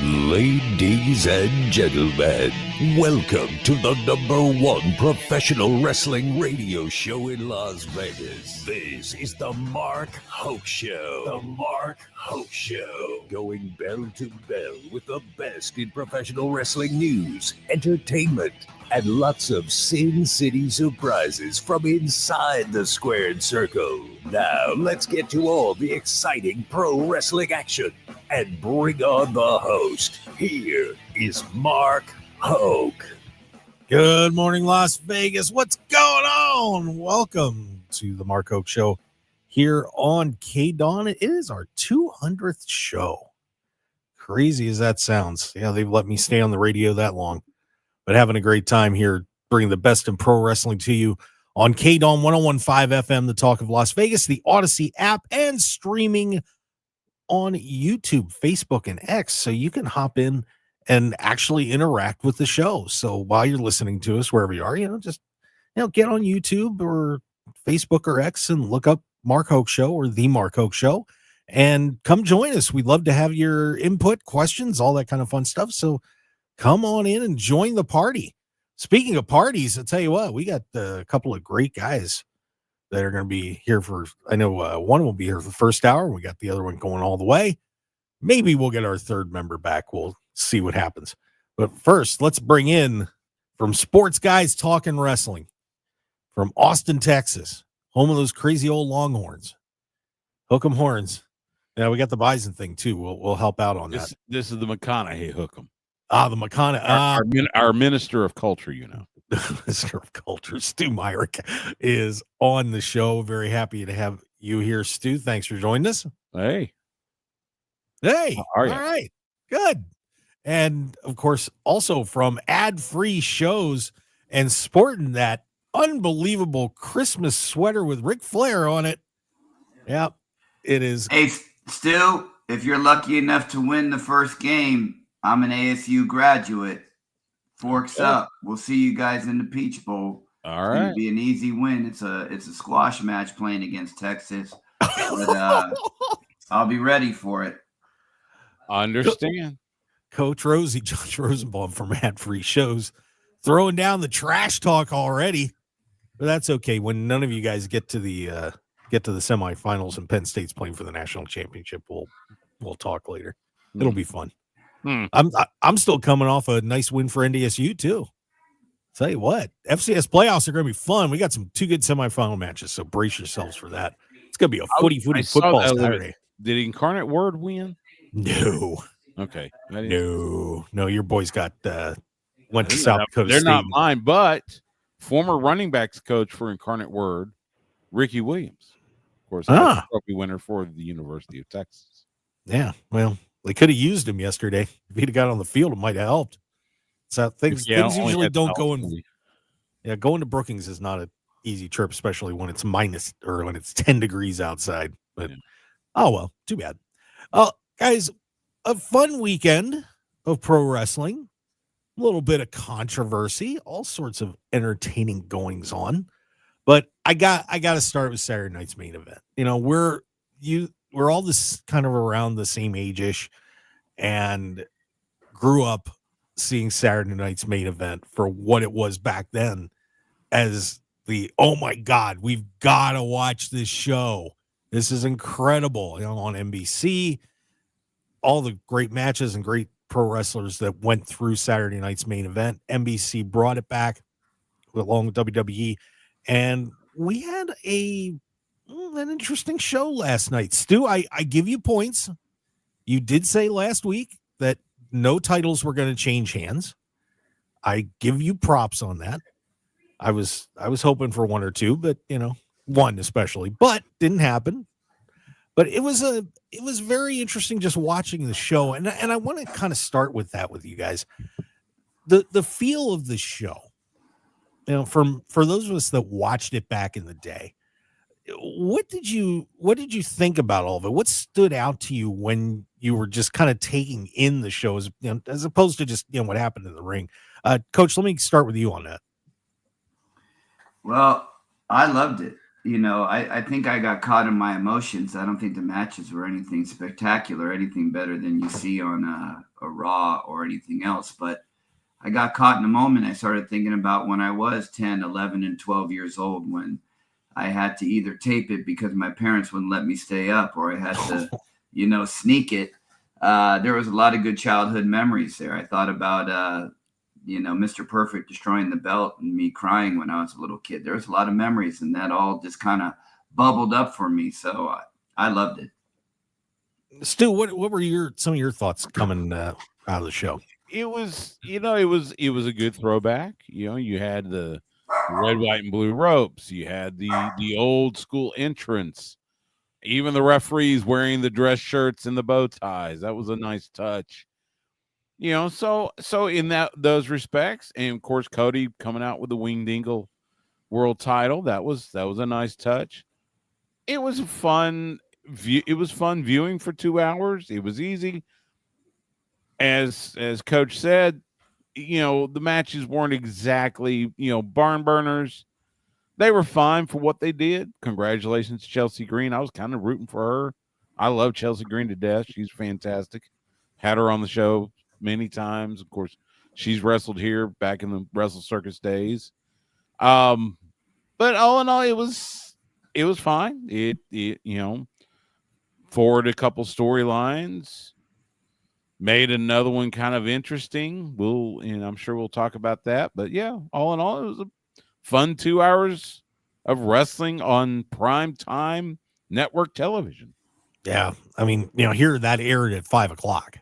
Ladies and gentlemen, welcome to the #1 professional wrestling radio show in Las Vegas. This is the Mark Hoke Show. The Mark Hoke Show. Going bell to bell with the best in professional wrestling news, entertainment, and lots of Sin City surprises from inside the squared circle. Now, let's get to all the exciting pro wrestling action and bring on the host. Here is Mark Hoke. Good morning, Las Vegas. What's going on? Welcome to the Mark Hoke Show here on KDAWN. It is our 200th show. Crazy as that sounds. Yeah, they've let me stay on the radio that long. But having a great time here, bringing the best in pro wrestling to you on KDAWN 101.5 FM, the Talk of Las Vegas, the Odyssey app, and streaming on YouTube, Facebook, and X. So you can hop in and actually interact with the show. So while you're listening to us, wherever you are, just get on YouTube or Facebook or X and look up Mark Hoke Show or The Mark Hoke Show and come join us. We'd love to have your input, questions, all that kind of fun stuff. So come on in and join the party. Speaking of parties, I'll tell you what, we got a couple of great guys that are going to be here for, I know one will be here for the first hour. We got the other one going all the way. Maybe we'll get our third member back. We'll see what happens. But first, let's bring in from Sports Guys Talking Wrestling from Austin, Texas, home of those crazy old Longhorns. Hook 'em horns. Yeah, we got the Bison thing too. We'll help out on that. This is the McConaughey Hook 'em. The McConaughey. Our Minister of Culture, Minister of Culture, Stu Myrick, is on the show. Very happy to have you here, Stu. Thanks for joining us. Hey. How are you? All right. Good. And, of course, also from ad-free shows and sporting that unbelievable Christmas sweater with Ric Flair on it. Yep, it is. Hey, Stu, if you're lucky enough to win the first game, I'm an ASU graduate. Forks up. We'll see you guys in the Peach Bowl. All right. It'll be an easy win. It's a squash match playing against Texas. But I'll be ready for it. I understand. Coach Rosey, Josh Rosenbaum from Ad Free Shows, throwing down the trash talk already. But that's okay. When none of you guys get to the semifinals and Penn State's playing for the national championship, we'll talk later. It'll be fun. I'm still coming off a nice win for NDSU too. Tell you what, FCS playoffs are going to be fun. We got two good semifinal matches, so brace yourselves for that. It's going to be a footy football Saturday. Did Incarnate Word win? No. Okay. No. Your boys got went to South Dakota They're State. not mine, but former running backs coach for Incarnate Word, Ricky Williams, of course, trophy winner for the University of Texas. Yeah, well, they could have used him yesterday. If he'd have got on the field, it might have helped. So things usually don't go in. Yeah, going to Brookings is not an easy trip, especially when it's minus or when it's 10 degrees outside. But oh well, too bad. Guys, a fun weekend of pro wrestling. A little bit of controversy, all sorts of entertaining goings on. But I got to start with Saturday night's main event. We're all this kind of around the same age-ish and grew up seeing Saturday night's main event for what it was back then as oh my God, we've got to watch this show. This is incredible. On NBC, all the great matches and great pro wrestlers that went through Saturday night's main event. NBC brought it back along with WWE, and we had an interesting show last night. Stu, I give you points. You did say last week that no titles were going to change hands. I give you props on that. I was hoping for one or two, but one especially, but didn't happen. But it was very interesting just watching the show, and I want to kind of start with that with you guys. The feel of the show, for those of us that watched it back in the day, what did you think about all of it? What stood out to you when you were just kind of taking in the show as opposed to just what happened in the ring? Coach, let me start with you on that. Well, I loved it. I think I got caught in my emotions. I don't think the matches were anything spectacular, anything better than you see on a Raw or anything else. But I got caught in the moment. I started thinking about when I was 10, 11, and 12 years old, when I had to either tape it because my parents wouldn't let me stay up, or I had to, sneak it. There was a lot of good childhood memories there. I thought about, Mr. Perfect destroying the belt and me crying when I was a little kid. There was a lot of memories, and that all just kind of bubbled up for me. So I loved it. Stu, what were some of your thoughts coming out of the show? It was a good throwback. You had the red, white, and blue ropes. You had the old school entrance. Even the referees wearing the dress shirts and the bow ties. That was a nice touch. So in those respects, and of course Cody coming out with the Wing Dingle world title, that was a nice touch. It was a fun viewing for 2 hours. It was easy. As Coach said, the matches weren't exactly, barn burners. They were fine for what they did. Congratulations to Chelsea Green. I was kind of rooting for her. I love Chelsea Green to death. She's fantastic. Had her on the show many times. Of course, she's wrestled here back in the Wrestle Circus days. But all in all, it was fine. It forwarded a couple storylines, made another one kind of interesting. I'm sure we'll talk about that. But yeah, all in all, it was a fun 2 hours of wrestling on prime time network television. Yeah. I mean, here that aired at 5:00,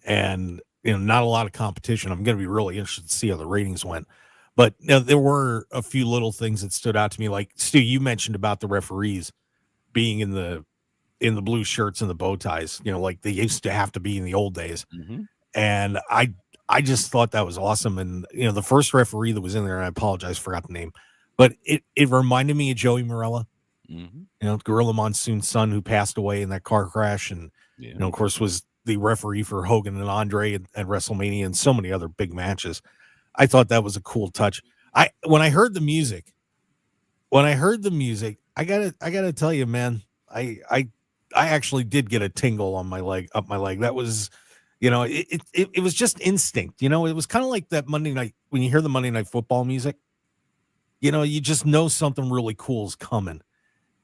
and, not a lot of competition. I'm going to be really interested to see how the ratings went. But there were a few little things that stood out to me. Like, Stu, you mentioned about the referees being in the blue shirts and the bow ties, like they used to have to be in the old days. Mm-hmm. And I just thought that was awesome. And, the first referee that was in there, and I apologize, forgot the name, but it reminded me of Joey Morella, Gorilla Monsoon's son, who passed away in that car crash. And, of course, was the referee for Hogan and Andre at WrestleMania and so many other big matches. I thought that was a cool touch. When I heard the music, I gotta tell you, man, I actually did get a tingle on my leg, up my leg. That was, it was just instinct. It was kind of like that Monday night, when you hear the Monday Night Football music, you just know something really cool is coming.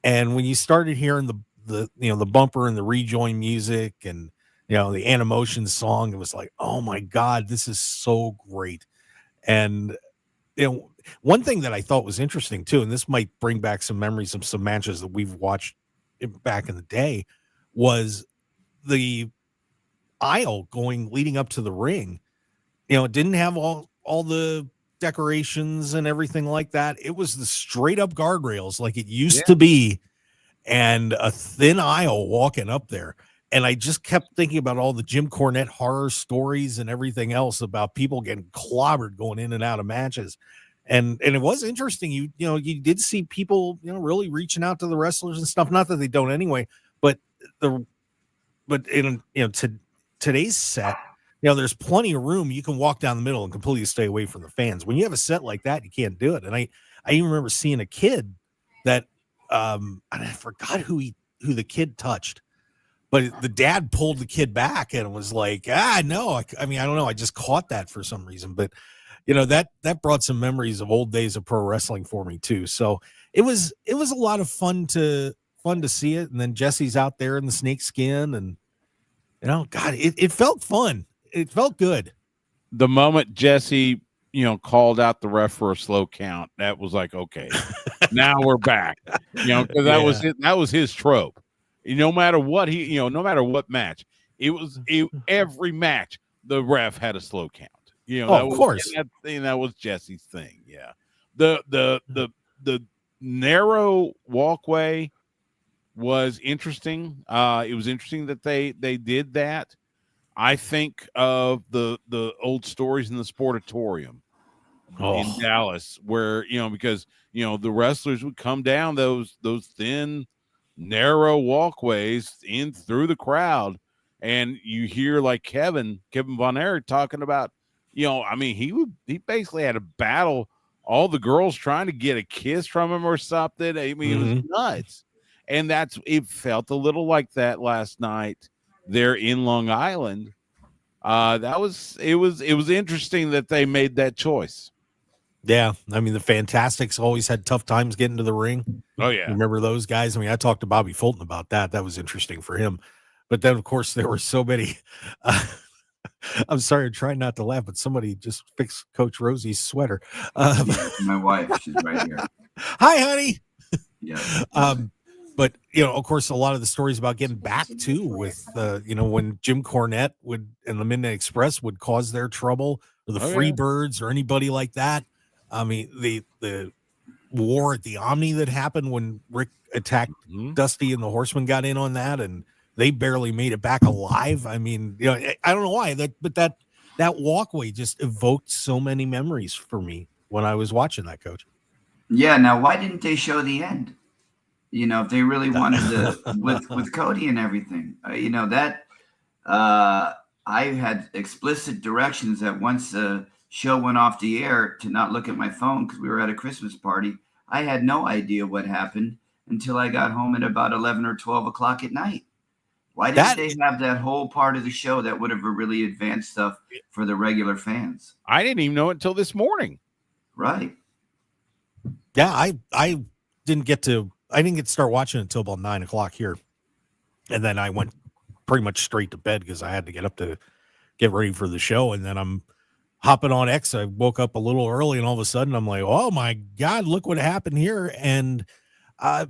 And when you started hearing the bumper and the rejoin music and, the Animotion song, it was like, oh my God, this is so great. And, one thing that I thought was interesting too, and this might bring back some memories of some matches that we've watched back in the day, was the aisle leading up to the ring. It didn't have all the decorations and everything like that. It was the straight up guardrails like it used to be, and a thin aisle walking up there. And I just kept thinking about all the Jim Cornette horror stories and everything else about people getting clobbered going in and out of matches. And it was interesting. You did see people, really reaching out to the wrestlers and stuff. Not that they don't anyway, but in today's set, there's plenty of room. You can walk down the middle and completely stay away from the fans. When you have a set like that, you can't do it. And I even remember seeing a kid that and I forgot who the kid touched, but the dad pulled the kid back and was like, no, I mean, I don't know. I just caught that for some reason, but that brought some memories of old days of pro wrestling for me too. So it was a lot of fun to see it. And then Jesse's out there in the snake skin, and God, it felt fun. It felt good. The moment Jesse, called out the ref for a slow count, that was like, okay, now we're back. Because that was his trope. No matter what no matter what match, every match the ref had a slow count. Of course, that was Jesse's thing. Yeah, the narrow walkway was interesting. It was interesting that they did that. I think of the old stories in the Sportatorium in Dallas, where because the wrestlers would come down those thin, narrow walkways in through the crowd, and you hear like Kevin Von Erich talking about, I mean, he basically had a battle all the girls trying to get a kiss from him or something. I mean, it was nuts. And it felt a little like that last night there in Long Island. It was interesting that they made that choice. Yeah, I mean, the Fantastics always had tough times getting to the ring. Oh yeah, you remember those guys? I mean, I talked to Bobby Fulton about that. That was interesting for him. But then, of course, there were so many. I'm sorry, I'm trying not to laugh, but somebody just fixed Coach Rosey's sweater. My wife, she's right here. Hi, honey. Yeah. But of course, a lot of the stories about getting back too, with when Jim Cornette and the Midnight Express would cause their trouble, or the Freebirds, or anybody like that. I mean, the war at the Omni that happened when Rick attacked Dusty and the Horsemen got in on that, and they barely made it back alive. I mean, I don't know why but that walkway just evoked so many memories for me when I was watching that, Coach. Yeah. Now, why didn't they show the end? If they really wanted to, with Cody and everything, I had explicit directions that once the show went off the air to not look at my phone because we were at a Christmas party. I had no idea what happened until I got home at about 11 or 12 o'clock at night. Why didn't they have that whole part of the show that would have really advanced stuff for the regular fans? I didn't even know it until this morning. Right. Yeah, I didn't get to start watching it until about 9 o'clock here. And then I went pretty much straight to bed because I had to get up to get ready for the show. And then I'm hopping on X. I woke up a little early, and all of a sudden I'm like, oh my God, look what happened here. And, I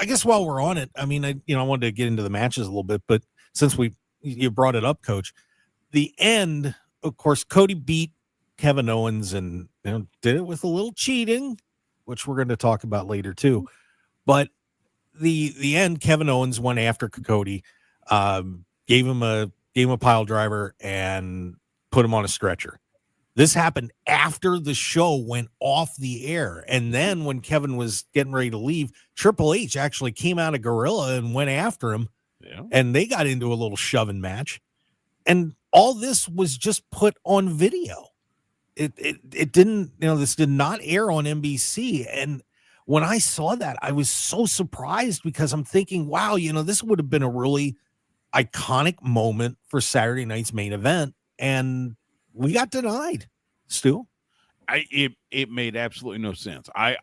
guess while we're on it, I mean, I wanted to get into the matches a little bit, but since you brought it up, Coach, the end, of course, Cody beat Kevin Owens and did it with a little cheating, which we're going to talk about later too. But the end, Kevin Owens went after Cody, gave him a pile driver and put him on a stretcher. This happened after the show went off the air. And then when Kevin was getting ready to leave, Triple H actually came out of Gorilla and went after him. Yeah. And they got into a little shoving match. And all this was just put on video. It didn't, this did not air on NBC. And when I saw that, I was so surprised because I'm thinking, wow, this would have been a really iconic moment for Saturday night's main event. And we got denied, Stu. It made absolutely no sense. I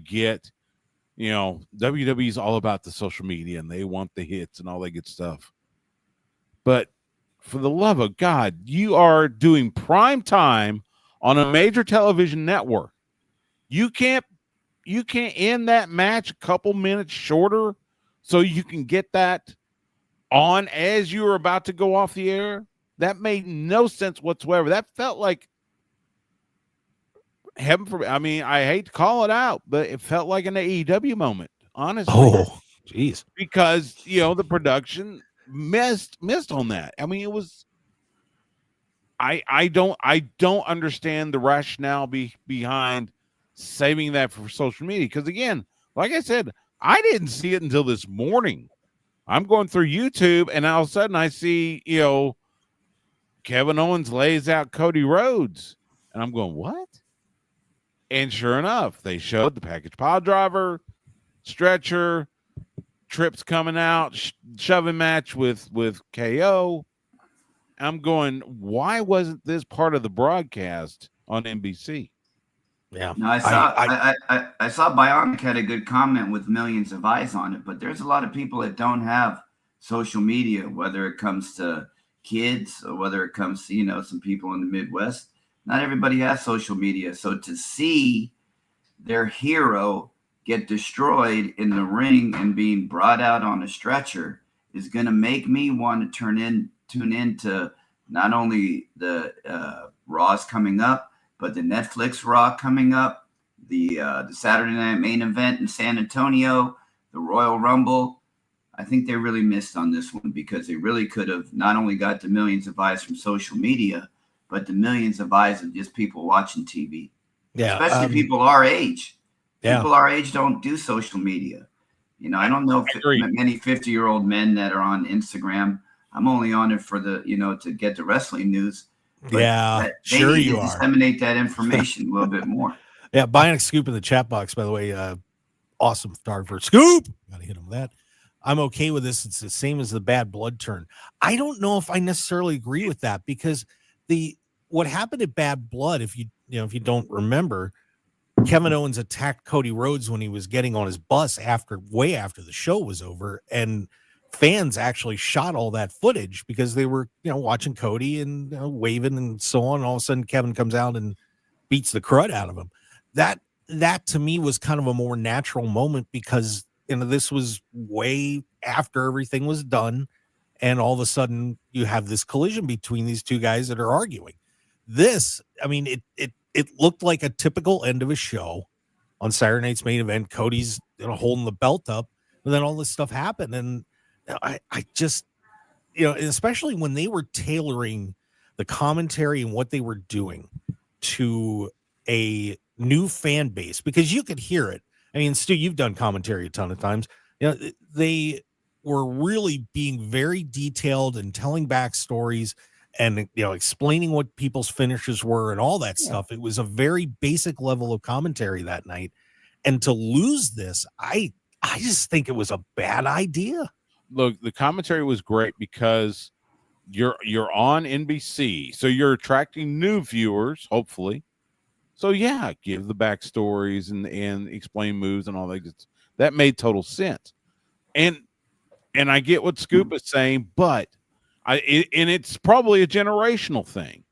get, WWE's all about the social media and they want the hits and all that good stuff. But for the love of God, you are doing prime time on a major television network. You can't end that match a couple minutes shorter so you can get that on as you were about to go off the air. That made no sense whatsoever. That felt like heaven forbid. I mean, I hate to call it out, but it felt like an AEW moment, honestly. Oh, jeez. Because, the production missed on that. I mean, it was I don't understand the rationale behind saving that for social media. Because again, like I said, I didn't see it until this morning. I'm going through YouTube and all of a sudden I see, Kevin Owens lays out Cody Rhodes. And I'm going, what? And sure enough, they showed the package pile driver, stretcher, Trips coming out, shoving match with KO. I'm going, why wasn't this part of the broadcast on NBC? Yeah. No, I saw Bionic had a good comment with millions of eyes on it, but there's a lot of people that don't have social media, whether it comes to kids or whether it comes to, some people in the Midwest. Not everybody has social media. So to see their hero get destroyed in the ring and being brought out on a stretcher is going to make me want to tune into not only the Raws coming up, but the Netflix Raw coming up, the Saturday night main event in San Antonio, the Royal Rumble. I think they really missed on this one because they really could have not only got the millions of eyes from social media, but the millions of eyes of just people watching TV. Yeah, especially people our age. Yeah. People our age don't do social media. I don't know many 50-year-old men that are on Instagram. I'm only on it for the, to get the wrestling news. Yeah, they sure need you to are. disseminate that information a little bit more. Yeah, Bionic Scoop in the chat box, by the way. Awesome photographer. Scoop! Got to hit him with that. I'm okay with this. It's the same as the bad blood turn. I don't know if I necessarily agree with that, because what happened at Bad Blood, if you don't remember, Kevin Owens attacked Cody Rhodes when he was getting on his bus way after the show was over, and fans actually shot all that footage because they were watching Cody and waving and so on. And all of a sudden, Kevin comes out and beats the crud out of him. That to me was kind of a more natural moment, because this was way after everything was done, and all of a sudden you have this collision between these two guys that are arguing. This, I mean, it looked like a typical end of a show on Saturday Night's Main Event. Cody's holding the belt up, and then all this stuff happened, and I just, especially when they were tailoring the commentary and what they were doing to a new fan base, because you could hear it. I mean, Stu, you've done commentary a ton of times. They were really being very detailed and telling backstories and explaining what people's finishes were and all that stuff. It was a very basic level of commentary that night, and to lose this, I just think it was a bad idea. Look, the commentary was great because you're on NBC, so you're attracting new viewers, hopefully. So yeah, give the backstories and explain moves and all that. That made total sense. And I get what Scoop is saying, but it's probably a generational thing.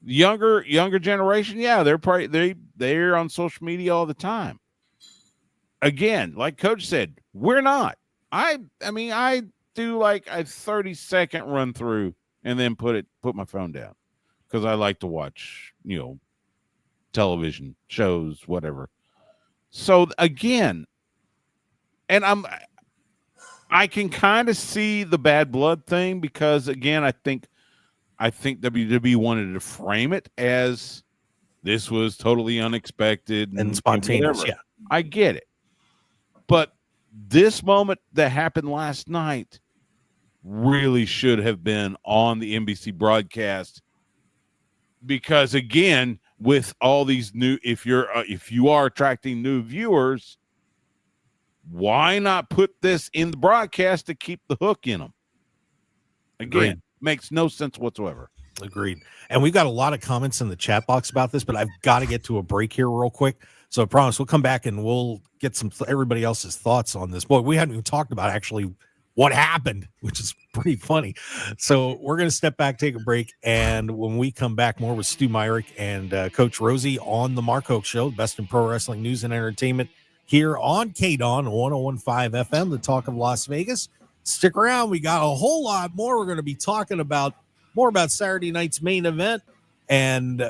Younger generation, yeah, they're on social media all the time. Again, like Coach said, we're not. I mean, I do like a 30-second run through and then put my phone down, because I like to watch, television shows, whatever. So again, and I can kind of see the bad blood thing, because again, I think WWE wanted to frame it as this was totally unexpected and spontaneous. Yeah, I get it. But this moment that happened last night really should have been on the NBC broadcast, because again, with all these new, if you are attracting new viewers, why not put this in the broadcast to keep the hook in them? Again, Agreed. Makes no sense whatsoever. Agreed. And we've got a lot of comments in the chat box about this, but I've got to get to a break here real quick. So I promise we'll come back and we'll get everybody else's thoughts on this. Boy, we hadn't even talked about actually what happened, which is pretty funny. So we're going to step back, take a break. And when we come back, more with Stu Myrick and Coach Rosey on the Mark Hoke Show, best in pro wrestling news and entertainment here on KDAWN 101.5 FM, the talk of Las Vegas. Stick around. We got a whole lot more. We're going to be talking more about Saturday night's main event and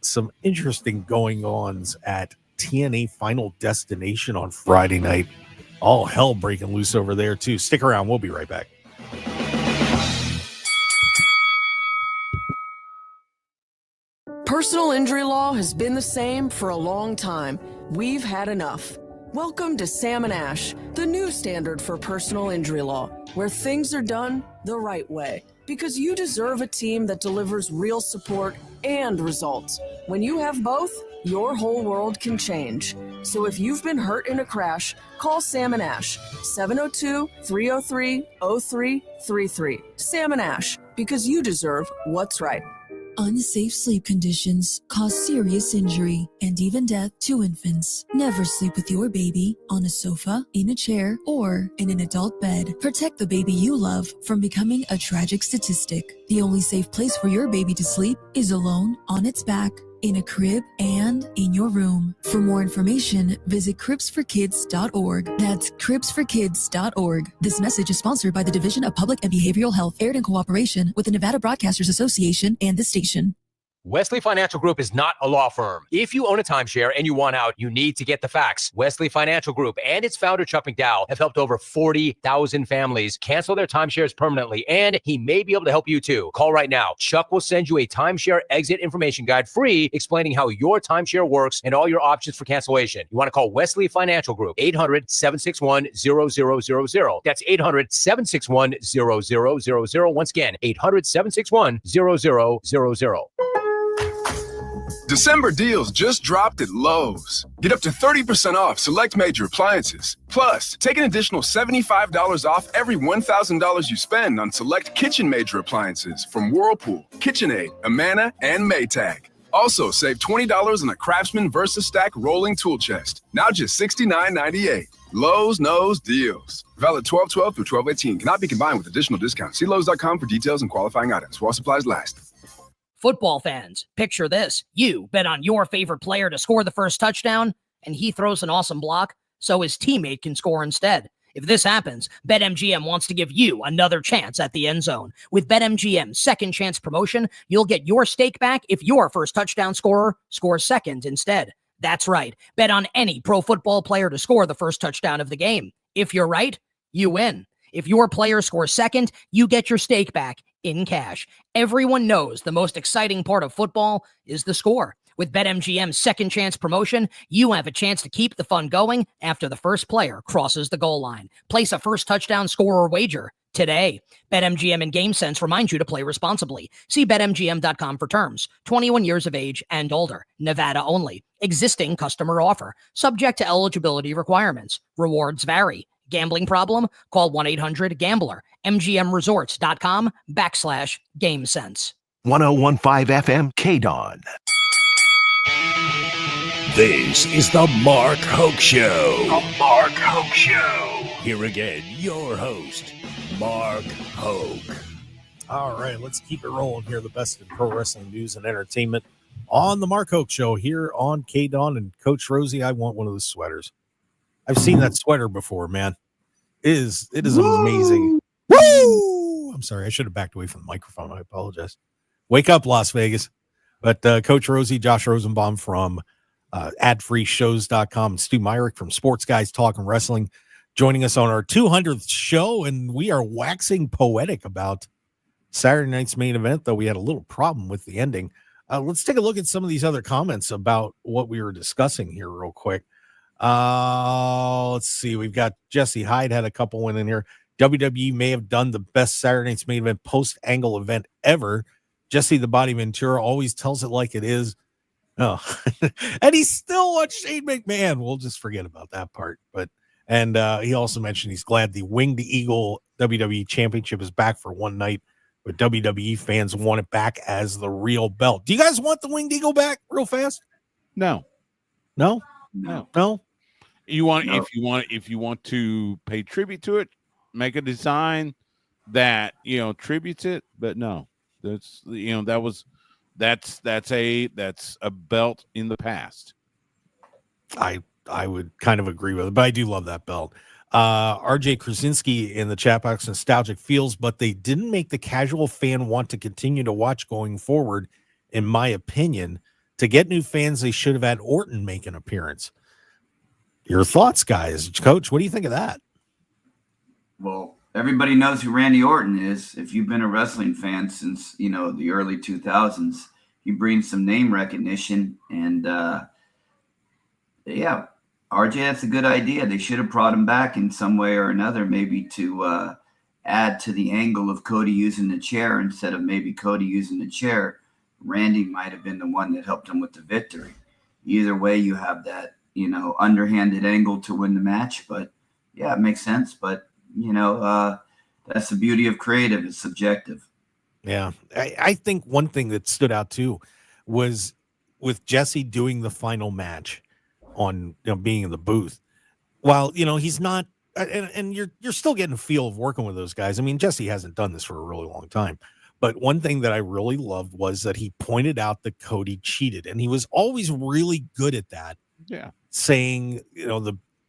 some interesting going-ons at TNA Final Destination on Friday night. All hell breaking loose over there, too. Stick around. We'll be right back. Personal injury law has been the same for a long time. We've had enough. Welcome to Sam & Ash, the new standard for personal injury law, where things are done the right way. Because you deserve a team that delivers real support and results. When you have both, your whole world can change. So if you've been hurt in a crash, call Sam & Ash, 702-303-0333. Sam & Ash, because you deserve what's right. Unsafe sleep conditions cause serious injury and even death to infants. Never sleep with your baby on a sofa, in a chair, or in an adult bed. Protect the baby you love from becoming a tragic statistic. The only safe place for your baby to sleep is alone, on its back, in a crib, and in your room. For more information, visit cribsforkids.org. That's cribsforkids.org. This message is sponsored by the Division of Public and Behavioral Health, aired in cooperation with the Nevada Broadcasters Association and the station. Wesley Financial Group is not a law firm. If you own a timeshare and you want out, you need to get the facts. Wesley Financial Group and its founder, Chuck McDowell, have helped over 40,000 families cancel their timeshares permanently, and he may be able to help you too. Call right now. Chuck will send you a timeshare exit information guide free, explaining how your timeshare works and all your options for cancellation. You want to call Wesley Financial Group, 800-761-0000. That's 800-761-0000. Once again, 800-761-0000. December deals just dropped at Lowe's. Get up to 30% off select major appliances. Plus, take an additional $75 off every $1,000 you spend on select kitchen major appliances from Whirlpool, KitchenAid, Amana, and Maytag. Also, save $20 on a Craftsman VersaStack rolling tool chest. Now just $69.98. Lowe's knows deals. Valid 12/12 through 12/18. Cannot be combined with additional discounts. See Lowe's.com for details and qualifying items. While supplies last. Football fans, picture this. You bet on your favorite player to score the first touchdown, and he throws an awesome block so his teammate can score instead. If this happens, BetMGM wants to give you another chance at the end zone. With BetMGM's second chance promotion, you'll get your stake back if your first touchdown scorer scores second instead. That's right. Bet on any pro football player to score the first touchdown of the game. If you're right, you win. If your player scores second, you get your stake back in cash. Everyone knows the most exciting part of football is the score. With BetMGM's second chance promotion, you have a chance to keep the fun going after the first player crosses the goal line. Place a first touchdown scorer wager today. BetMGM and GameSense remind you to play responsibly. See BetMGM.com for terms. 21 years of age and older. Nevada only. Existing customer offer. Subject to eligibility requirements. Rewards vary. Gambling problem? Call 1-800-GAMBLER. MGMResorts.com/GameSense. 1015 FM KDAWN. This is the Mark Hoke Show. The Mark Hoke Show. Here again, your host, Mark Hoke. All right, let's keep it rolling here. The best in pro wrestling news and entertainment on the Mark Hoke Show here on KDAWN. And Coach Rosey, I want one of those sweaters. I've seen that sweater before, man. It is amazing. Woo! I'm sorry, I should have backed away from the microphone. I apologize. Wake up, Las Vegas. But Coach Rosey, Josh Rosenbaum from adfreeshows.com, and Stu Myrick from Sports Guys Talking Wrestling, joining us on our 200th show, and we are waxing poetic about Saturday night's main event, though we had a little problem with the ending. Let's take a look at some of these other comments about what we were discussing here real quick. Let's see. We've got Jesse Hyde had a couple in here. WWE may have done the best Saturday night's main event post-angle event ever. Jesse the Body Ventura always tells it like it is. Oh, and he's still on Shane McMahon. We'll just forget about that part. And he also mentioned he's glad the Winged Eagle WWE Championship is back for one night, but WWE fans want it back as the real belt. Do you guys want the Winged Eagle back real fast? No. No. If you want to pay tribute to it, make a design that tributes it. But no, that's a belt in the past. I would kind of agree with it, but I do love that belt. RJ Krasinski in the chat box, nostalgic feels, but they didn't make the casual fan want to continue to watch going forward. In my opinion, to get new fans, they should have had Orton make an appearance. Your thoughts, guys? Coach, what do you think of that? Well, everybody knows who Randy Orton is. If you've been a wrestling fan since, the early 2000s, he brings some name recognition. And, RJ, that's a good idea. They should have brought him back in some way or another, maybe to add to the angle of Cody using the chair instead of maybe Cody using the chair. Randy might have been the one that helped him with the victory. Either way, you have that, underhanded angle to win the match. But, yeah, it makes sense. But, that's the beauty of creative. It's subjective. Yeah. I think one thing that stood out, too, was with Jesse doing the final match on being in the booth. While, he's not and you're still getting a feel of working with those guys. I mean, Jesse hasn't done this for a really long time. But one thing that I really loved was that he pointed out that Cody cheated, and he was always really good at that. Yeah. Saying,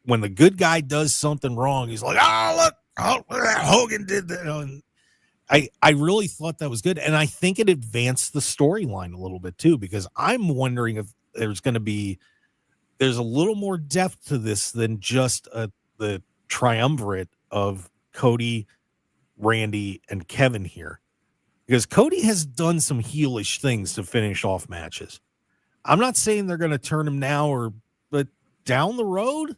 when the good guy does something wrong, he's like, look, Hogan did that. And I really thought that was good. And I think it advanced the storyline a little bit too, because I'm wondering if there's a little more depth to this than just the triumvirate of Cody, Randy, and Kevin here. Because Cody has done some heelish things to finish off matches. I'm not saying they're going to turn him now, but down the road,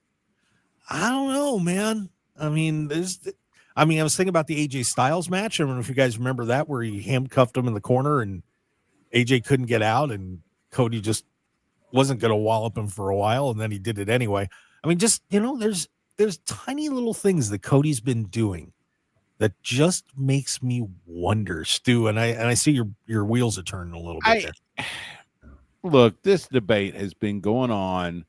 I don't know, man. I mean, I was thinking about the AJ Styles match. I don't know if you guys remember that, where he handcuffed him in the corner and AJ couldn't get out, and Cody just wasn't going to wallop him for a while, and then he did it anyway. I mean, just, there's tiny little things that Cody's been doing that just makes me wonder, Stu. And I see your wheels are turning a little bit there. Look, this debate has been going on.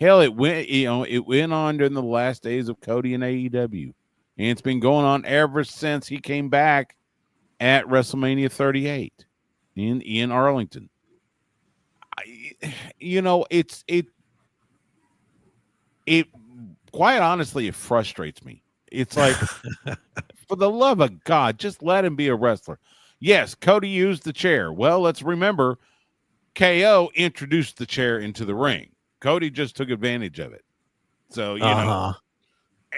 Hell, it went on during the last days of Cody and AEW, and it's been going on ever since he came back at WrestleMania 38 in Arlington. It quite honestly, it frustrates me. It's like, for the love of God, just let him be a wrestler. Yes, Cody used the chair. Well, let's remember, KO introduced the chair into the ring. Cody just took advantage of it. So,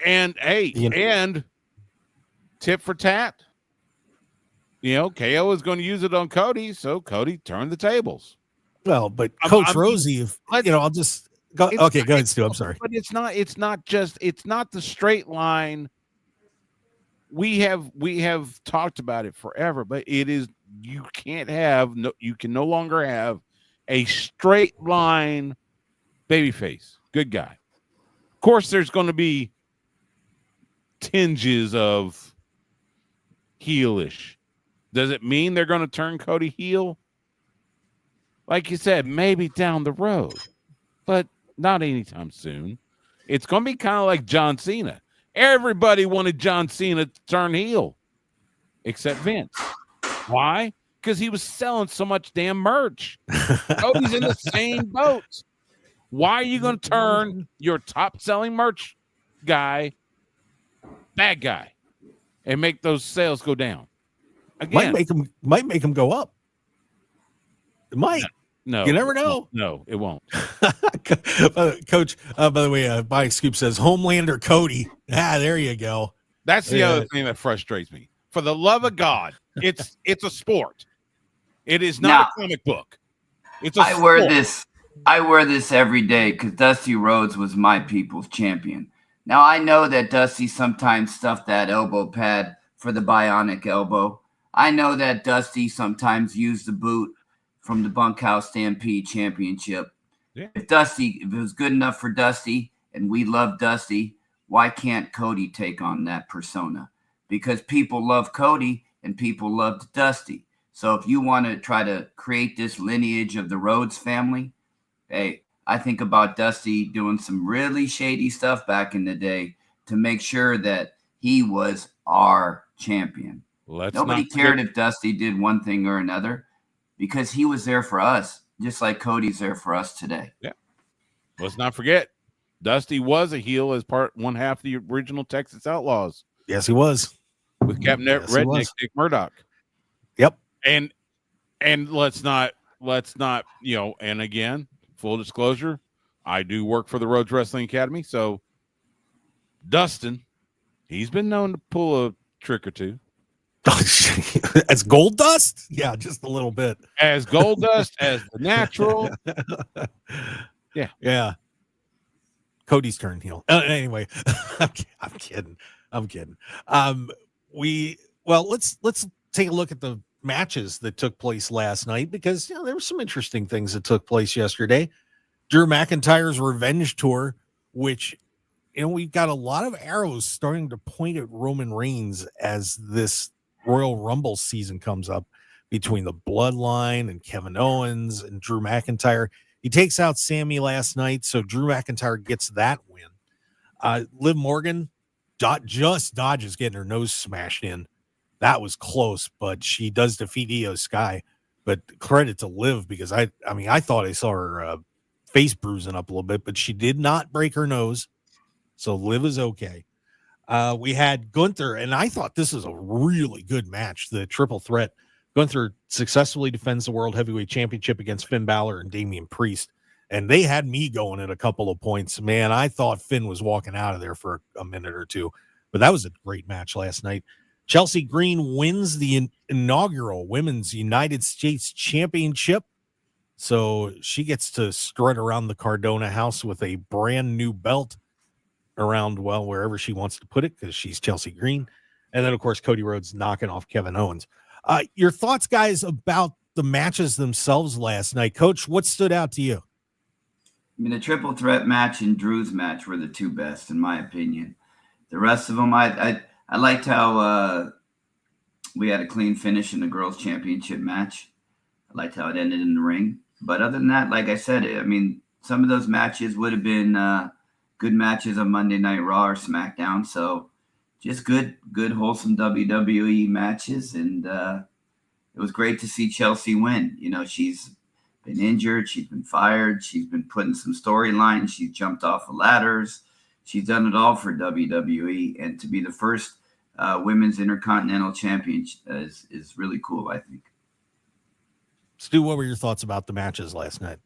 and hey, and tip for tat, KO is going to use it on Cody, so Cody turned the tables. Well, but Coach Rosey, I'll just go. Okay, go ahead, Stu. I'm sorry. But it's not the straight line. We have talked about it forever, but you can no longer have a straight line babyface, good guy. Of course, there's going to be tinges of heelish. Does it mean they're going to turn Cody heel? Like you said, maybe down the road, but not anytime soon. It's going to be kind of like John Cena. Everybody wanted John Cena to turn heel, except Vince. Why? Because he was selling so much damn merch. Cody's in the same boat. Why are you going to turn your top-selling merch guy bad guy and make those sales go down? Again, might make him go up. It might. No, you never know. No, it won't. Coach, by the way, Bike Scoop says Homelander Cody. There you go. That's the other thing that frustrates me. For the love of God, it's a sport. It is not a comic book. It's a sport. I wear this every day because Dusty Rhodes was my people's champion. Now, I know that Dusty sometimes stuffed that elbow pad for the bionic elbow. I know that Dusty sometimes used the boot from the Bunkhouse Stampede Championship. Yeah. If it was good enough for Dusty and we love Dusty, why can't Cody take on that persona? Because people love Cody and people loved Dusty. So if you want to try to create this lineage of the Rhodes family, hey, I think about Dusty doing some really shady stuff back in the day to make sure that he was our champion. Nobody cared if Dusty did one thing or another because he was there for us, just like Cody's there for us today. Yeah. Let's not forget, Dusty was a heel as one half of the original Texas Outlaws. Yes, he was. With Captain Redneck Dick Murdoch. Yep. And let's not, and again, full disclosure, I do work for the Rhodes Wrestling Academy. So Dustin, he's been known to pull a trick or two. As Gold Dust? Yeah, just a little bit. As Gold Dust, as the Natural. Yeah. Cody's turn heel. Anyway, I'm kidding. Let's take a look at the matches that took place last night because there were some interesting things that took place yesterday. Drew McIntyre's Revenge Tour, which we've got a lot of arrows starting to point at Roman Reigns as this Royal Rumble season comes up between the Bloodline and Kevin Owens and Drew McIntyre. He takes out Sammy last night, so Drew McIntyre gets that win. Liv Morgan just dodges getting her nose smashed in. That was close, but she does defeat Io Sky. But credit to Liv because I thought I saw her face bruising up a little bit, but she did not break her nose. So Liv is okay. We had Gunther, and I thought this was a really good match, the triple threat. Gunther successfully defends the World Heavyweight Championship against Finn Balor and Damian Priest, and they had me going at a couple of points. Man, I thought Finn was walking out of there for a minute or two, but that was a great match last night. Chelsea Green wins the inaugural Women's United States Championship, so she gets to strut around the Cardona house with a brand new belt around, wherever she wants to put it because she's Chelsea Green. And then, of course, Cody Rhodes knocking off Kevin Owens. Your thoughts, guys, about the matches themselves last night, Coach, what stood out to you? I mean, the triple threat match and Drew's match were the two best, in my opinion. The rest of them, I liked how we had a clean finish in the girls' championship match. I liked how it ended in the ring. But other than that, like I said, I mean, some of those matches would have been good matches on Monday Night Raw or SmackDown. So just good, wholesome WWE matches. And it was great to see Chelsea win. You know, she's been injured. She's been fired. She's been put in some storylines. She's jumped off of ladders. She's done it all for WWE. And to be the first women's Intercontinental Champion is really cool, I think. Stu, what were your thoughts about the matches last night?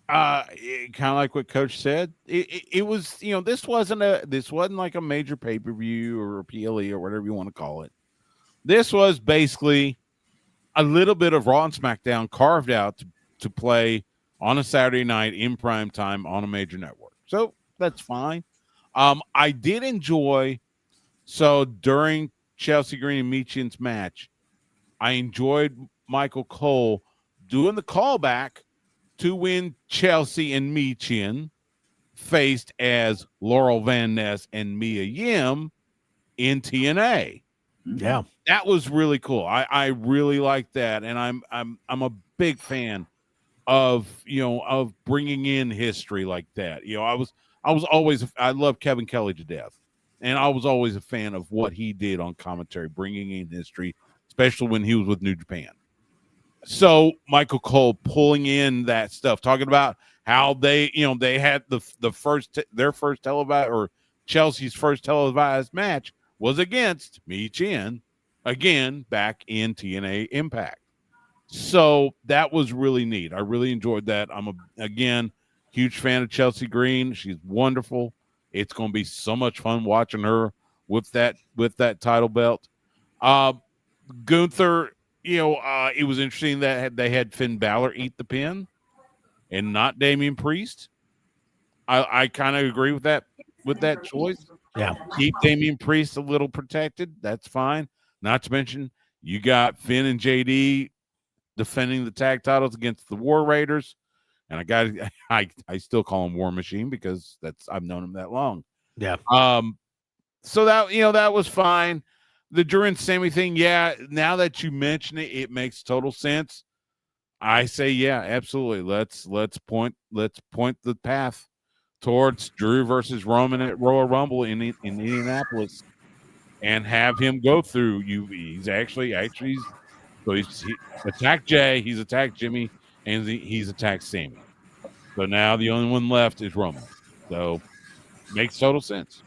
Kind of like what Coach said. It was, you know, this wasn't like a major pay-per-view or a PLE or whatever you want to call it. This was basically a little bit of Raw and SmackDown carved out to play on a Saturday night in prime time on a major network. So that's fine. I did enjoy, so during Chelsea Green and Michin's match, I enjoyed Michael Cole doing the callback to when Chelsea and Michin faced as Laurel Van Ness and Mia Yim in TNA. Yeah, that was really cool. I really like that, and I'm a big fan of, you know, of bringing in history like that. You know, I was always, I love Kevin Kelly to death, and I was always a fan of what he did on commentary, bringing in history, especially when he was with New Japan. So Michael Cole pulling in that stuff, talking about how they, you know, they had their first televised, or Chelsea's first televised match was against Michin, again back in TNA Impact. So that was really neat. I really enjoyed that. I'm again huge fan of Chelsea Green. She's wonderful. It's going to be so much fun watching her with that title belt. Gunther, you know, it was interesting that they had Finn Balor eat the pin and not Damian Priest. I kind of agree with that choice. Yeah. Keep Damian Priest a little protected. That's fine. Not to mention, you got Finn and JD defending the tag titles against the War Raiders. And I still call him War Machine because I've known him that long. Yeah. So that, you know, that was fine. The Drew and Sammy thing, yeah, now that you mention it, it makes total sense. I say, yeah, absolutely. Let's point the path towards Drew versus Roman at Royal Rumble in Indianapolis, and have him go through. He's attacked Jay, he's attacked Jimmy, and he's attacked Sammy. So now the only one left is Roman. So makes total sense.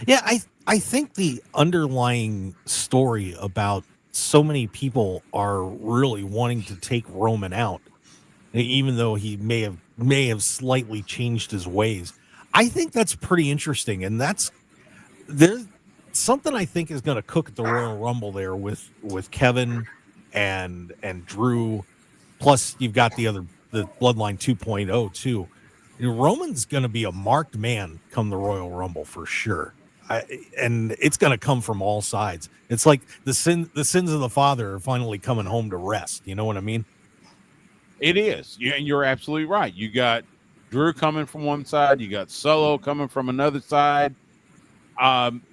Yeah, I think the underlying story about so many people are really wanting to take Roman out, even though he may have slightly changed his ways. I think that's pretty interesting, and there's something I think is going to cook at the Royal Rumble there with Kevin and Drew. Plus, you've got the Bloodline 2.0 too. Roman's going to be a marked man come the Royal Rumble for sure. And it's going to come from all sides. It's like the sins of the father are finally coming home to rest. You know what I mean? It is. You're absolutely right. You got Drew coming from one side. You got Solo coming from another side.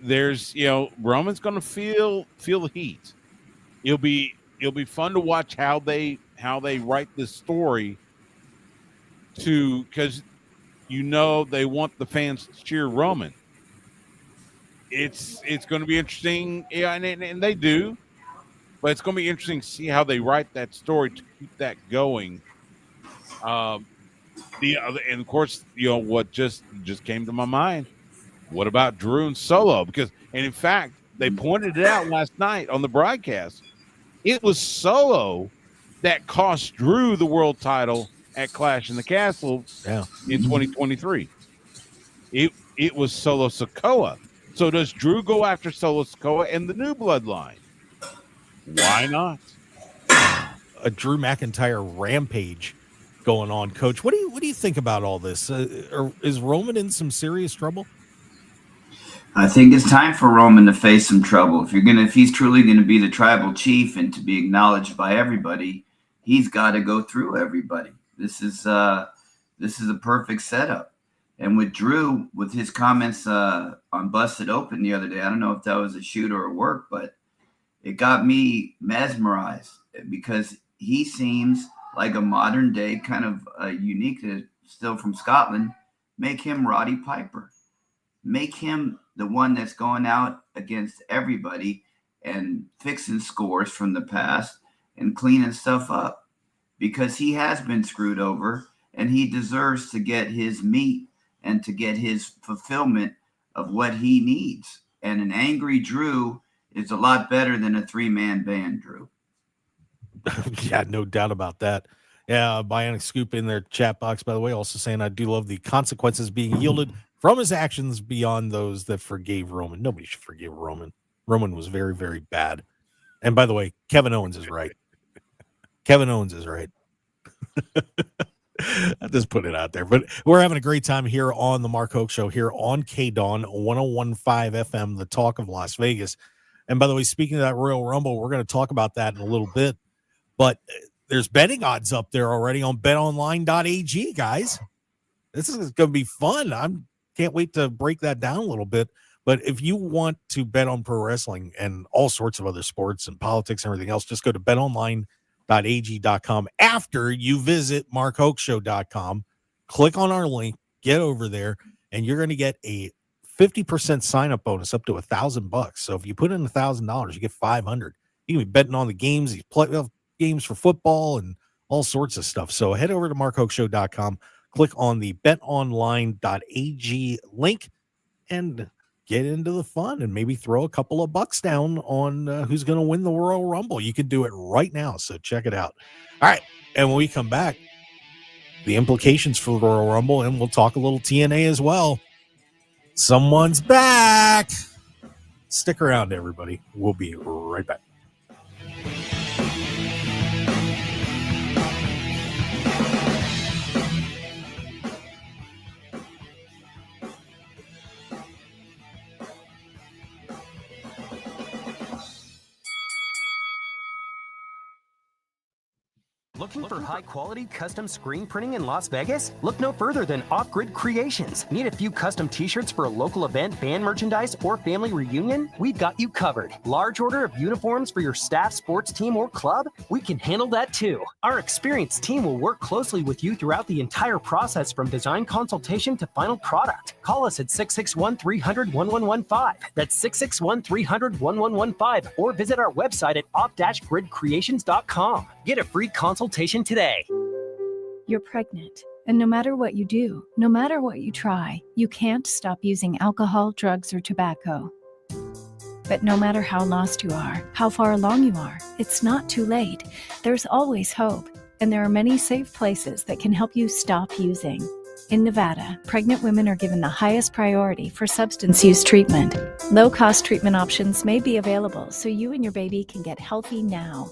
There's, you know, Roman's going to feel the heat. It'll be fun to watch how they write this story because, you know, they want the fans to cheer Roman. It's going to be interesting, yeah, and they do, but it's going to be interesting to see how they write that story to keep that going. And of course, you know what just came to my mind. What about Drew and Solo? And in fact, they pointed it out last night on the broadcast. It was Solo that cost Drew the world title at Clash in the Castle in 2023. It was Solo Sikoa. So does Drew go after Solo Sikoa and the new bloodline? Why not? A Drew McIntyre rampage going on, Coach. What do you think about all this? Is Roman in some serious trouble? I think it's time for Roman to face some trouble. If he's truly gonna be the tribal chief and to be acknowledged by everybody, he's got to go through everybody. This is a perfect setup. And with Drew, with his comments on Busted Open the other day, I don't know if that was a shoot or a work, but it got me mesmerized because he seems like a modern day kind of unique, still from Scotland. Make him Roddy Piper. Make him the one that's going out against everybody and fixing scores from the past and cleaning stuff up, because he has been screwed over and he deserves to get his meat and to get his fulfillment of what he needs. And an angry Drew is a lot better than a 3-man band, Drew. Yeah, no doubt about that. Yeah, Bionic Scoop in their chat box, by the way, also saying, I do love the consequences being yielded from his actions beyond those that forgave Roman. Nobody should forgive Roman. Roman was very, very bad. And by the way, Kevin Owens is right. Kevin Owens is right. I'll just put it out there. But we're having a great time here on the Mark Hoke Show here on KDAWN 101.5 FM, the talk of Las Vegas. And by the way, speaking of that Royal Rumble, we're going to talk about that in a little bit. But there's betting odds up there already on betonline.ag, guys. This is going to be fun. I can't wait to break that down a little bit. But if you want to bet on pro wrestling and all sorts of other sports and politics and everything else, just go to betonline.ag.com after you visit markhokeshow.com. Click on our link, get over there, and you're going to get a 50% sign-up bonus up to $1,000. So if you put in $1,000, you get $500. You can be betting on the games, these playoff games for football and all sorts of stuff. So head over to markhokeshow.com, click on the betonline.ag link, and get into the fun and maybe throw a couple of bucks down on who's going to win the Royal Rumble. You can do it right now, so check it out. All right, and when we come back, the implications for the Royal Rumble, and we'll talk a little TNA as well. Someone's back. Stick around, everybody. We'll be right back. Looking for high-quality custom screen printing in Las Vegas? Look no further than Off Grid Creations. Need a few custom t-shirts for a local event, band merchandise, or family reunion? We've got you covered. Large order of uniforms for your staff, sports team, or club? We can handle that too. Our experienced team will work closely with you throughout the entire process from design consultation to final product. Call us at 661-300-1115. That's 661-300-1115, or visit our website at off-gridcreations.com. Get a free consultation today. You're pregnant, and no matter what you do, no matter what you try, you can't stop using alcohol, drugs, or tobacco. But no matter how lost you are, how far along you are, it's not too late. There's always hope, and there are many safe places that can help you stop using. In Nevada, pregnant women are given the highest priority for substance use treatment. Low-cost treatment options may be available so you and your baby can get healthy now.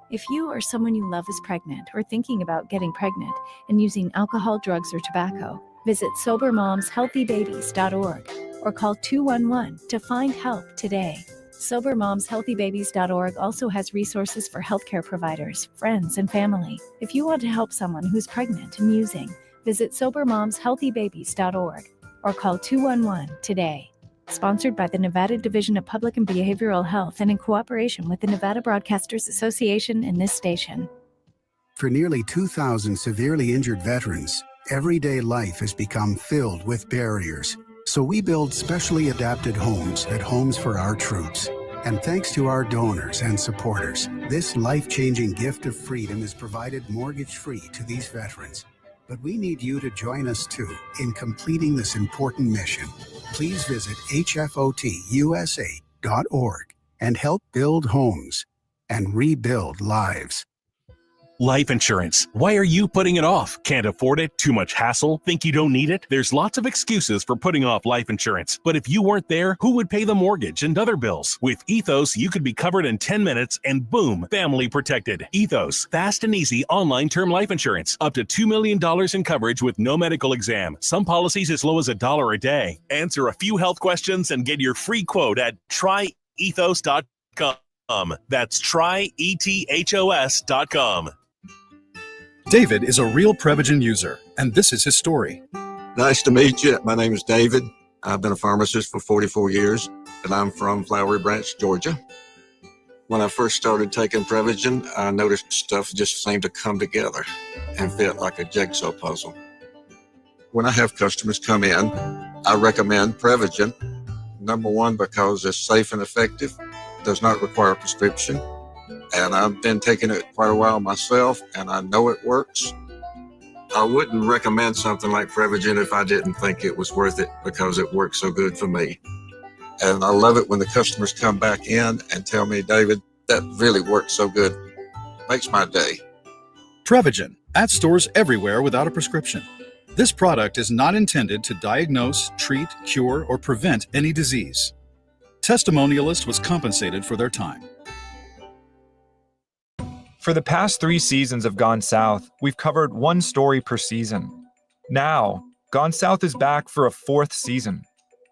If you or someone you love is pregnant or thinking about getting pregnant and using alcohol, drugs, or tobacco, visit SoberMomsHealthyBabies.org or call 211 to find help today. SoberMomsHealthyBabies.org also has resources for healthcare providers, friends, and family. If you want to help someone who's pregnant and using, visit SoberMomsHealthyBabies.org or call 211 today. Sponsored by the Nevada Division of Public and Behavioral Health and in cooperation with the Nevada Broadcasters Association and this station. For nearly 2,000 severely injured veterans, everyday life has become filled with barriers. So we build specially adapted homes at Homes for Our Troops. And thanks to our donors and supporters, this life-changing gift of freedom is provided mortgage-free to these veterans. But we need you to join us too in completing this important mission. Please visit hfotusa.org and help build homes and rebuild lives. Life insurance. Why are you putting it off? Can't afford it? Too much hassle? Think you don't need it? There's lots of excuses for putting off life insurance. But if you weren't there, who would pay the mortgage and other bills? With Ethos, you could be covered in 10 minutes and boom, family protected. Ethos, fast and easy online term life insurance. Up to $2 million in coverage with no medical exam. Some policies as low as $1 a day. Answer a few health questions and get your free quote at tryethos.com. That's tryethos.com. David is a real Prevagen user, and this is his story. Nice to meet you. My name is David. I've been a pharmacist for 44 years, and I'm from Flowery Branch, Georgia. When I first started taking Prevagen, I noticed stuff just seemed to come together and fit like a jigsaw puzzle. When I have customers come in, I recommend Prevagen. Number one, because it's safe and effective, does not require a prescription, and I've been taking it quite a while myself, and I know it works. I wouldn't recommend something like Prevagen if I didn't think it was worth it, because it works so good for me. And I love it when the customers come back in and tell me, David, that really works so good. Makes my day. Prevagen, at stores everywhere without a prescription. This product is not intended to diagnose, treat, cure, or prevent any disease. Testimonialist was compensated for their time. For the past 3 seasons of Gone South, we've covered one story per season. Now, Gone South is back for a 4th season.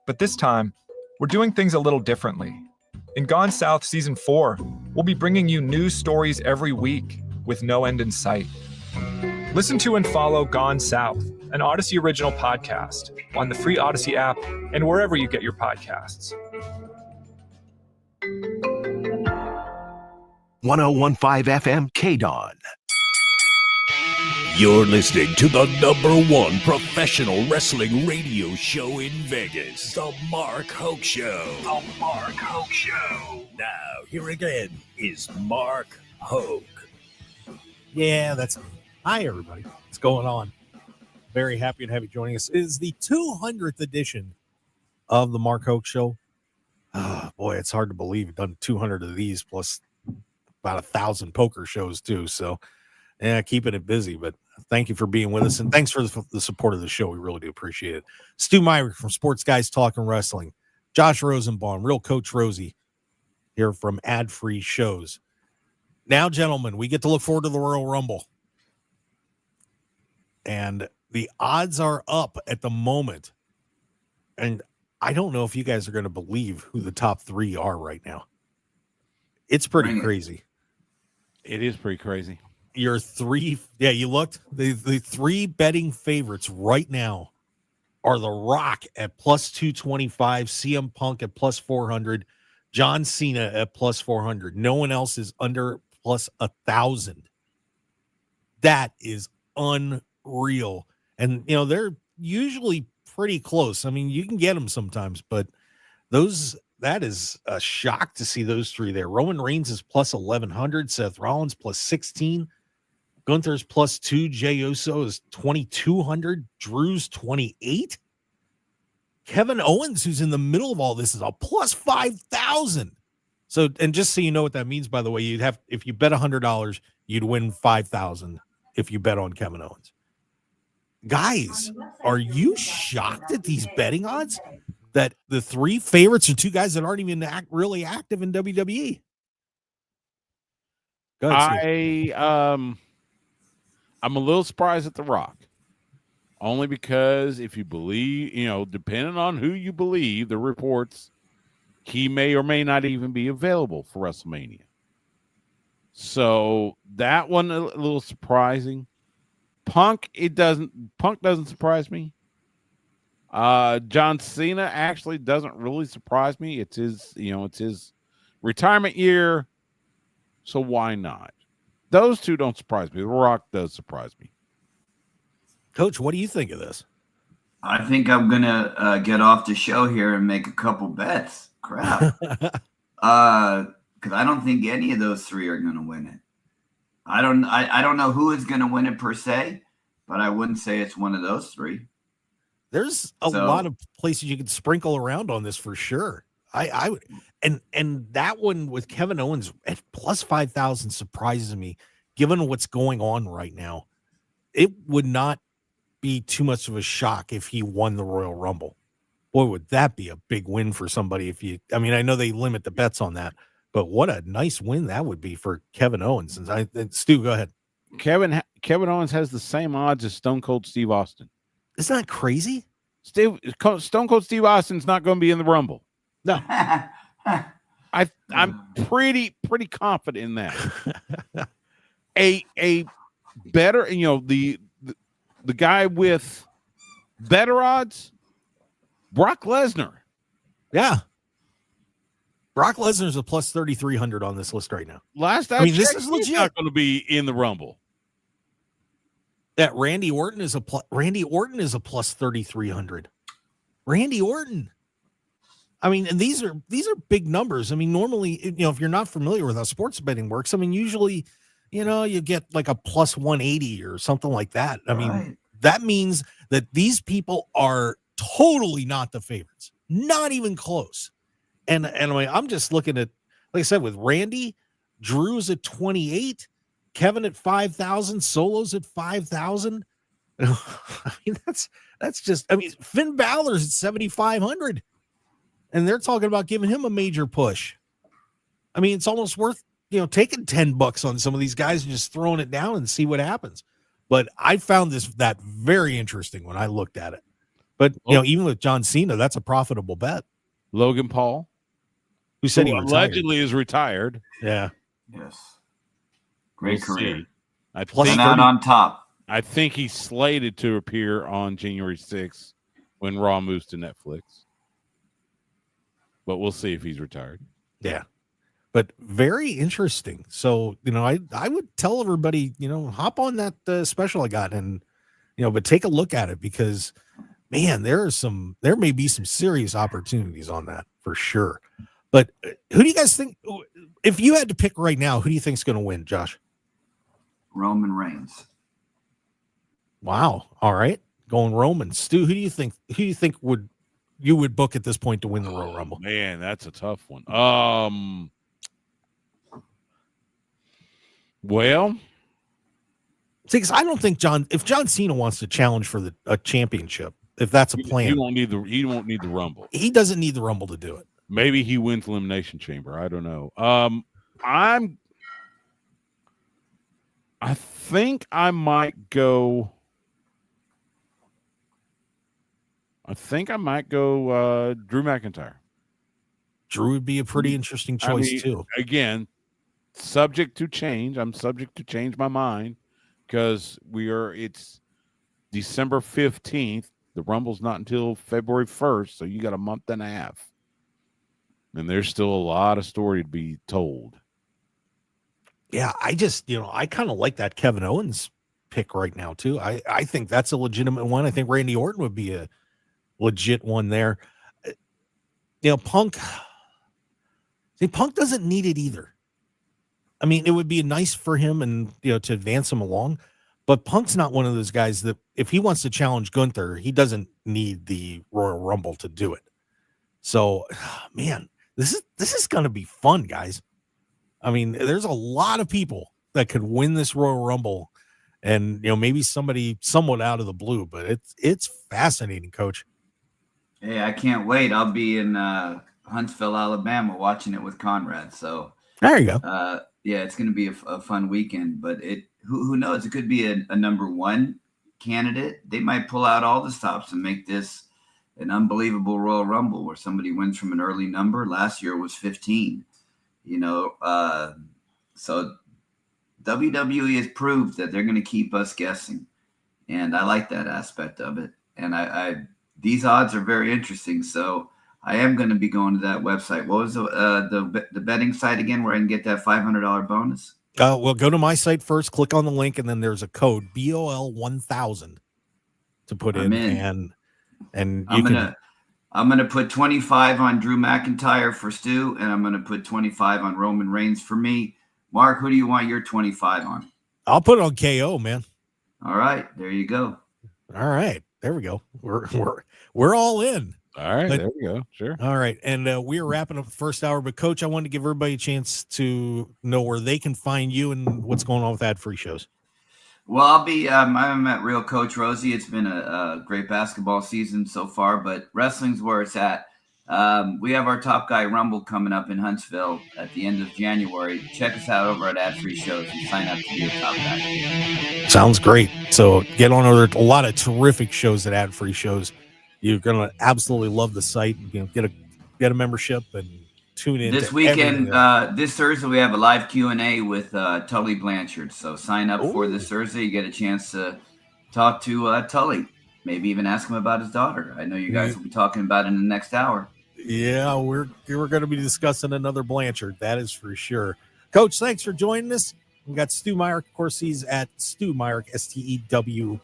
But this time, we're doing things a little differently. In Gone South Season 4, we'll be bringing you new stories every week with no end in sight. Listen to and follow Gone South, an Odyssey original podcast, on the free Odyssey app and wherever you get your podcasts. 1015 FM KDAWN. You're listening to the #1 professional wrestling radio show in Vegas, The Mark Hoke Show. The Mark Hoke Show. Now, here again is Mark Hoke. Yeah, that's me. Hi, everybody. What's going on? Very happy to have you joining us. It is the 200th edition of the Mark Hoke Show. Oh, boy, it's hard to believe we've done 200 of these plus about 1,000 poker shows too. So, yeah, keeping it busy. But thank you for being with us, and thanks for the support of the show. We really do appreciate it. Stu Myrick from Sports Guys Talking Wrestling, Josh Rosenbaum, Real Coach Rosey, here from Ad Free Shows. Now, gentlemen, we get to look forward to the Royal Rumble. And the odds are up at the moment. And I don't know if you guys are going to believe who the top 3 are right now. It's pretty crazy. It is pretty crazy. Your 3, yeah, you looked. The 3 betting favorites right now are The Rock at plus 225, CM Punk at plus 400, John Cena at plus 400. No one else is under plus 1,000. That is unreal. And, you know, they're usually pretty close. I mean, you can get them sometimes, but that is a shock to see those 3 there. Roman Reigns is plus 1,100, Seth Rollins plus 16, Gunther's plus 2, Jey Uso is 2,200, Drew's 28. Kevin Owens, who's in the middle of all this, is a plus 5,000. So, and just so you know what that means, by the way, you'd have, if you bet $100, you'd win 5,000 if you bet on Kevin Owens. Guys, are you shocked at these betting odds? That the 3 favorites are 2 guys that aren't even really active in WWE. Go ahead, I'm a little surprised at The Rock, only because if you believe, you know, depending on who you believe, the reports, he may or may not even be available for WrestleMania. So that one a little surprising. Punk doesn't surprise me. John Cena actually doesn't really surprise me. It's his retirement year, so why not? Those 2 don't surprise me. The Rock does surprise me. Coach, what do you think of this? I think I'm gonna get off the show here and make a couple bets. Crap. Because I don't think any of those 3 are gonna win it. I don't know who is gonna win it per se, but I wouldn't say it's one of those 3. There's a lot of places you could sprinkle around on this for sure. I would, and that one with Kevin Owens at plus 5,000 surprises me, given what's going on right now. It would not be too much of a shock if he won the Royal Rumble. Boy, would that be a big win for somebody I know they limit the bets on that, but what a nice win that would be for Kevin Owens. And Stu, go ahead. Kevin Owens has the same odds as Stone Cold Steve Austin. Isn't that crazy? Stone Cold Steve Austin's not going to be in the Rumble. No. I'm pretty confident in that. a better, the guy with better odds, Brock Lesnar. Yeah. Brock Lesnar's a plus 3,300 on this list right now. Last I checked, this is legit. He's not going to be in the Rumble. That Randy Orton is a plus 3,300. Randy Orton. I mean, and these are big numbers. I mean, normally, if you're not familiar with how sports betting works, I mean, usually, you get like a plus 180 or something like that. I mean, that means that these people are totally not the favorites, not even close. And I mean, I'm just looking at, like I said, with Randy, Drew's at 28, Kevin at 5,000, Solo's at 5,000. I mean, that's just, I mean, Finn Balor's at 7,500. And they're talking about giving him a major push. I mean, it's almost worth, taking $10 on some of these guys and just throwing it down and see what happens. But I found that very interesting when I looked at it. But, even with John Cena, that's a profitable bet. Logan Paul, who said he allegedly is retired. Yeah. Yes. Great career. Plus out on top. I think he's slated to appear on January 6th when Raw moves to Netflix. But we'll see if he's retired. Yeah. But very interesting. So, I would tell everybody, hop on that special I got and, but take a look at it because, man, there may be some serious opportunities on that for sure. But who do you guys think, if you had to pick right now, who do you think is going to win, Josh? Roman Reigns. Wow. All right. Going Roman. Stu, who do you think you would book at this point to win the Royal Rumble? Man, that's a tough one. Well, see, because I don't think if John Cena wants to challenge for a championship, if that's a plan, he won't need the Rumble. He doesn't need the Rumble to do it. Maybe he wins Elimination Chamber. I don't know. I think I might go. Drew McIntyre. Drew would be a pretty interesting choice too. Again, subject to change. I'm subject to change my mind because it's December 15th. The Rumble's not until February 1st, so you got a month and a half. And there's still a lot of story to be told. Yeah, I just, I kind of like that Kevin Owens pick right now too. I think that's a legitimate one. I think Randy Orton would be a legit one there. Punk doesn't need it either. I mean, it would be nice for him and, to advance him along, but Punk's not one of those guys that if he wants to challenge Gunther, he doesn't need the Royal Rumble to do it. So, man, this is going to be fun, guys. I mean, there's a lot of people that could win this Royal Rumble and, maybe somebody somewhat out of the blue, but it's fascinating, Coach. Hey, I can't wait. I'll be in Huntsville, Alabama, watching it with Conrad. So there you go. Yeah, it's going to be a fun weekend. But who knows? It could be a number one candidate. They might pull out all the stops and make this an unbelievable Royal Rumble where somebody wins from an early number. Last year was 15. So WWE has proved that they're going to keep us guessing, and I like that aspect of it. And these odds are very interesting. So I am going to be going to that website. What was the betting site again where I can get that $500 bonus? Well, go to my site first, click on the link, and then there's a code BOL1000 to put in. And I'm gonna put 25 on Drew McIntyre for Stu, and I'm gonna put 25 on Roman Reigns for me. Mark, who do you want your 25 on? I'll put it on KO, man. All right, there you go. All right, there we go. We're all in. All right, there we go. Sure. All right, and we are wrapping up the first hour. But Coach, I wanted to give everybody a chance to know where they can find you and what's going on with ad-free shows. Well, I'll be. I'm at Real Coach Rosey. It's been a great basketball season so far, but wrestling's where it's at. We have our Top Guy Rumble coming up in Huntsville at the end of January. Check us out over at Ad Free Shows and sign up to be a Top Guy. Sounds great. So get on over. A lot of terrific shows at Ad Free Shows. You're gonna absolutely love the site. Get a membership and tune in this weekend. This Thursday, we have a live Q&A with Tully Blanchard. So sign up for this Thursday. You get a chance to talk to Tully. Maybe even ask him about his daughter. I know you guys will be talking about it in the next hour. Yeah, we're going to be discussing another Blanchard. That is for sure. Coach, thanks for joining us. We got Stu Myrick. Of course, he's at Stu Myrick, STEWMYRCK.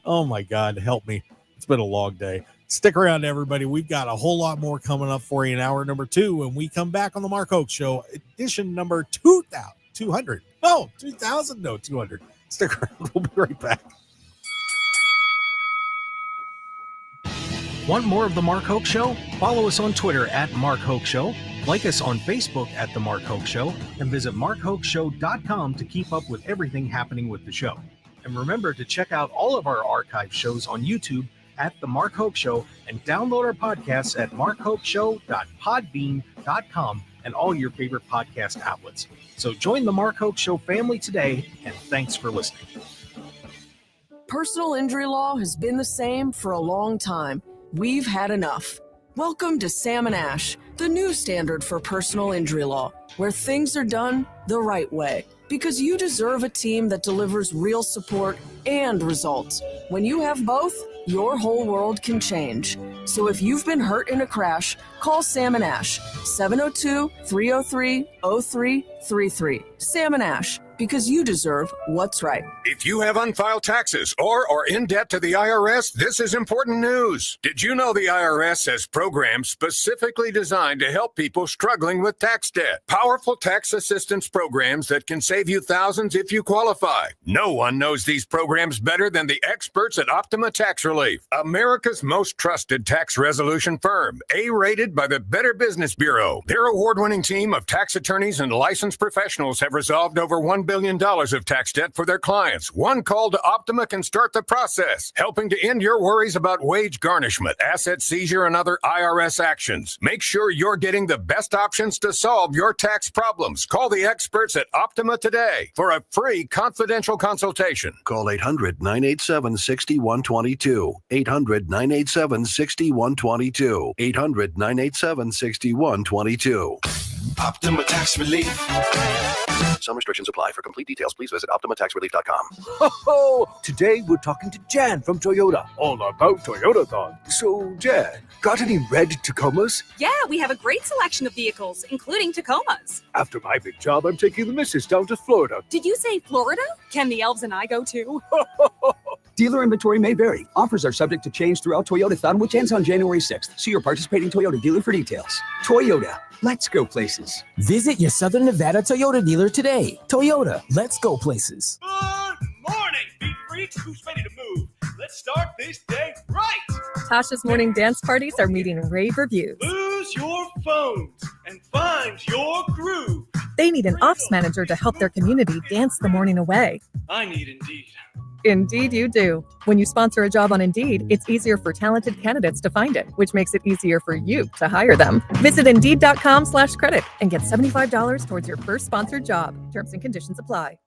Oh, my God. Help me. It's been a long day. Stick around, everybody. We've got a whole lot more coming up for you in hour number 2 when we come back on the Mark Hoke Show, edition number 200. Oh, 2000? No, 200. Stick around. We'll be right back. Want more of The Mark Hoke Show? Follow us on Twitter at Mark Hoke Show, like us on Facebook at The Mark Hoke Show, and visit markhokeshow.com to keep up with everything happening with the show. And remember to check out all of our archive shows on YouTube at The Mark Hoke Show and download our podcasts at markhokeshow.podbean.com and all your favorite podcast outlets. So join the Mark Hoke Show family today, and thanks for listening. Personal injury law has been the same for a long time. We've had enough. Welcome to Sam and Ash, the new standard for personal injury law, where things are done the right way. Because you deserve a team that delivers real support and results. When you have both, your whole world can change. So if you've been hurt in a crash, call Sam and Ash, 702-303-0333. Sam and Ash, because you deserve what's right. If you have unfiled taxes or are in debt to the IRS, this is important news. Did you know the IRS has programs specifically designed to help people struggling with tax debt? Powerful tax assistance programs that can save you thousands if you qualify. No one knows these programs better than the experts at Optima Tax Relief, America's most trusted tax resolution firm, A-rated by the Better Business Bureau. Their award-winning team of tax attorneys and licensed professionals have resolved over $1 billion of tax debt for their clients. One call to Optima can start the process, helping to end your worries about wage garnishment, asset seizure, and other IRS actions. Make sure you're getting the best options to solve your tax problems. Call the experts at Optima today for a free confidential consultation. Call 800-987-6122. 800-987-6122. 800-987-6122. Optima Tax Relief. Some restrictions apply. For complete details, please visit OptimaTaxRelief.com. Ho ho! Today we're talking to Jan from Toyota. All about Toyota Thon. So, Jan, got any red Tacomas? Yeah, we have a great selection of vehicles, including Tacomas. After my big job, I'm taking the missus down to Florida. Did you say Florida? Can the elves and I go too? Dealer inventory may vary. Offers are subject to change throughout Toyota Thon, which ends on January 6th. See your participating Toyota dealer for details. Toyota, let's go places. Visit your Southern Nevada Toyota dealer today. Toyota, let's go places. Good morning, beat freaks. Who's ready to move? Let's start this day right. Tasha's morning dance parties are meeting rave reviews. Lose your phones and find your groove. They need an ops manager to help their community dance the morning away. I need Indeed. Indeed you do. When you sponsor a job on Indeed, it's easier for talented candidates to find it, which makes it easier for you to hire them. Visit Indeed.com/credit and get $75 towards your first sponsored job. Terms and conditions apply.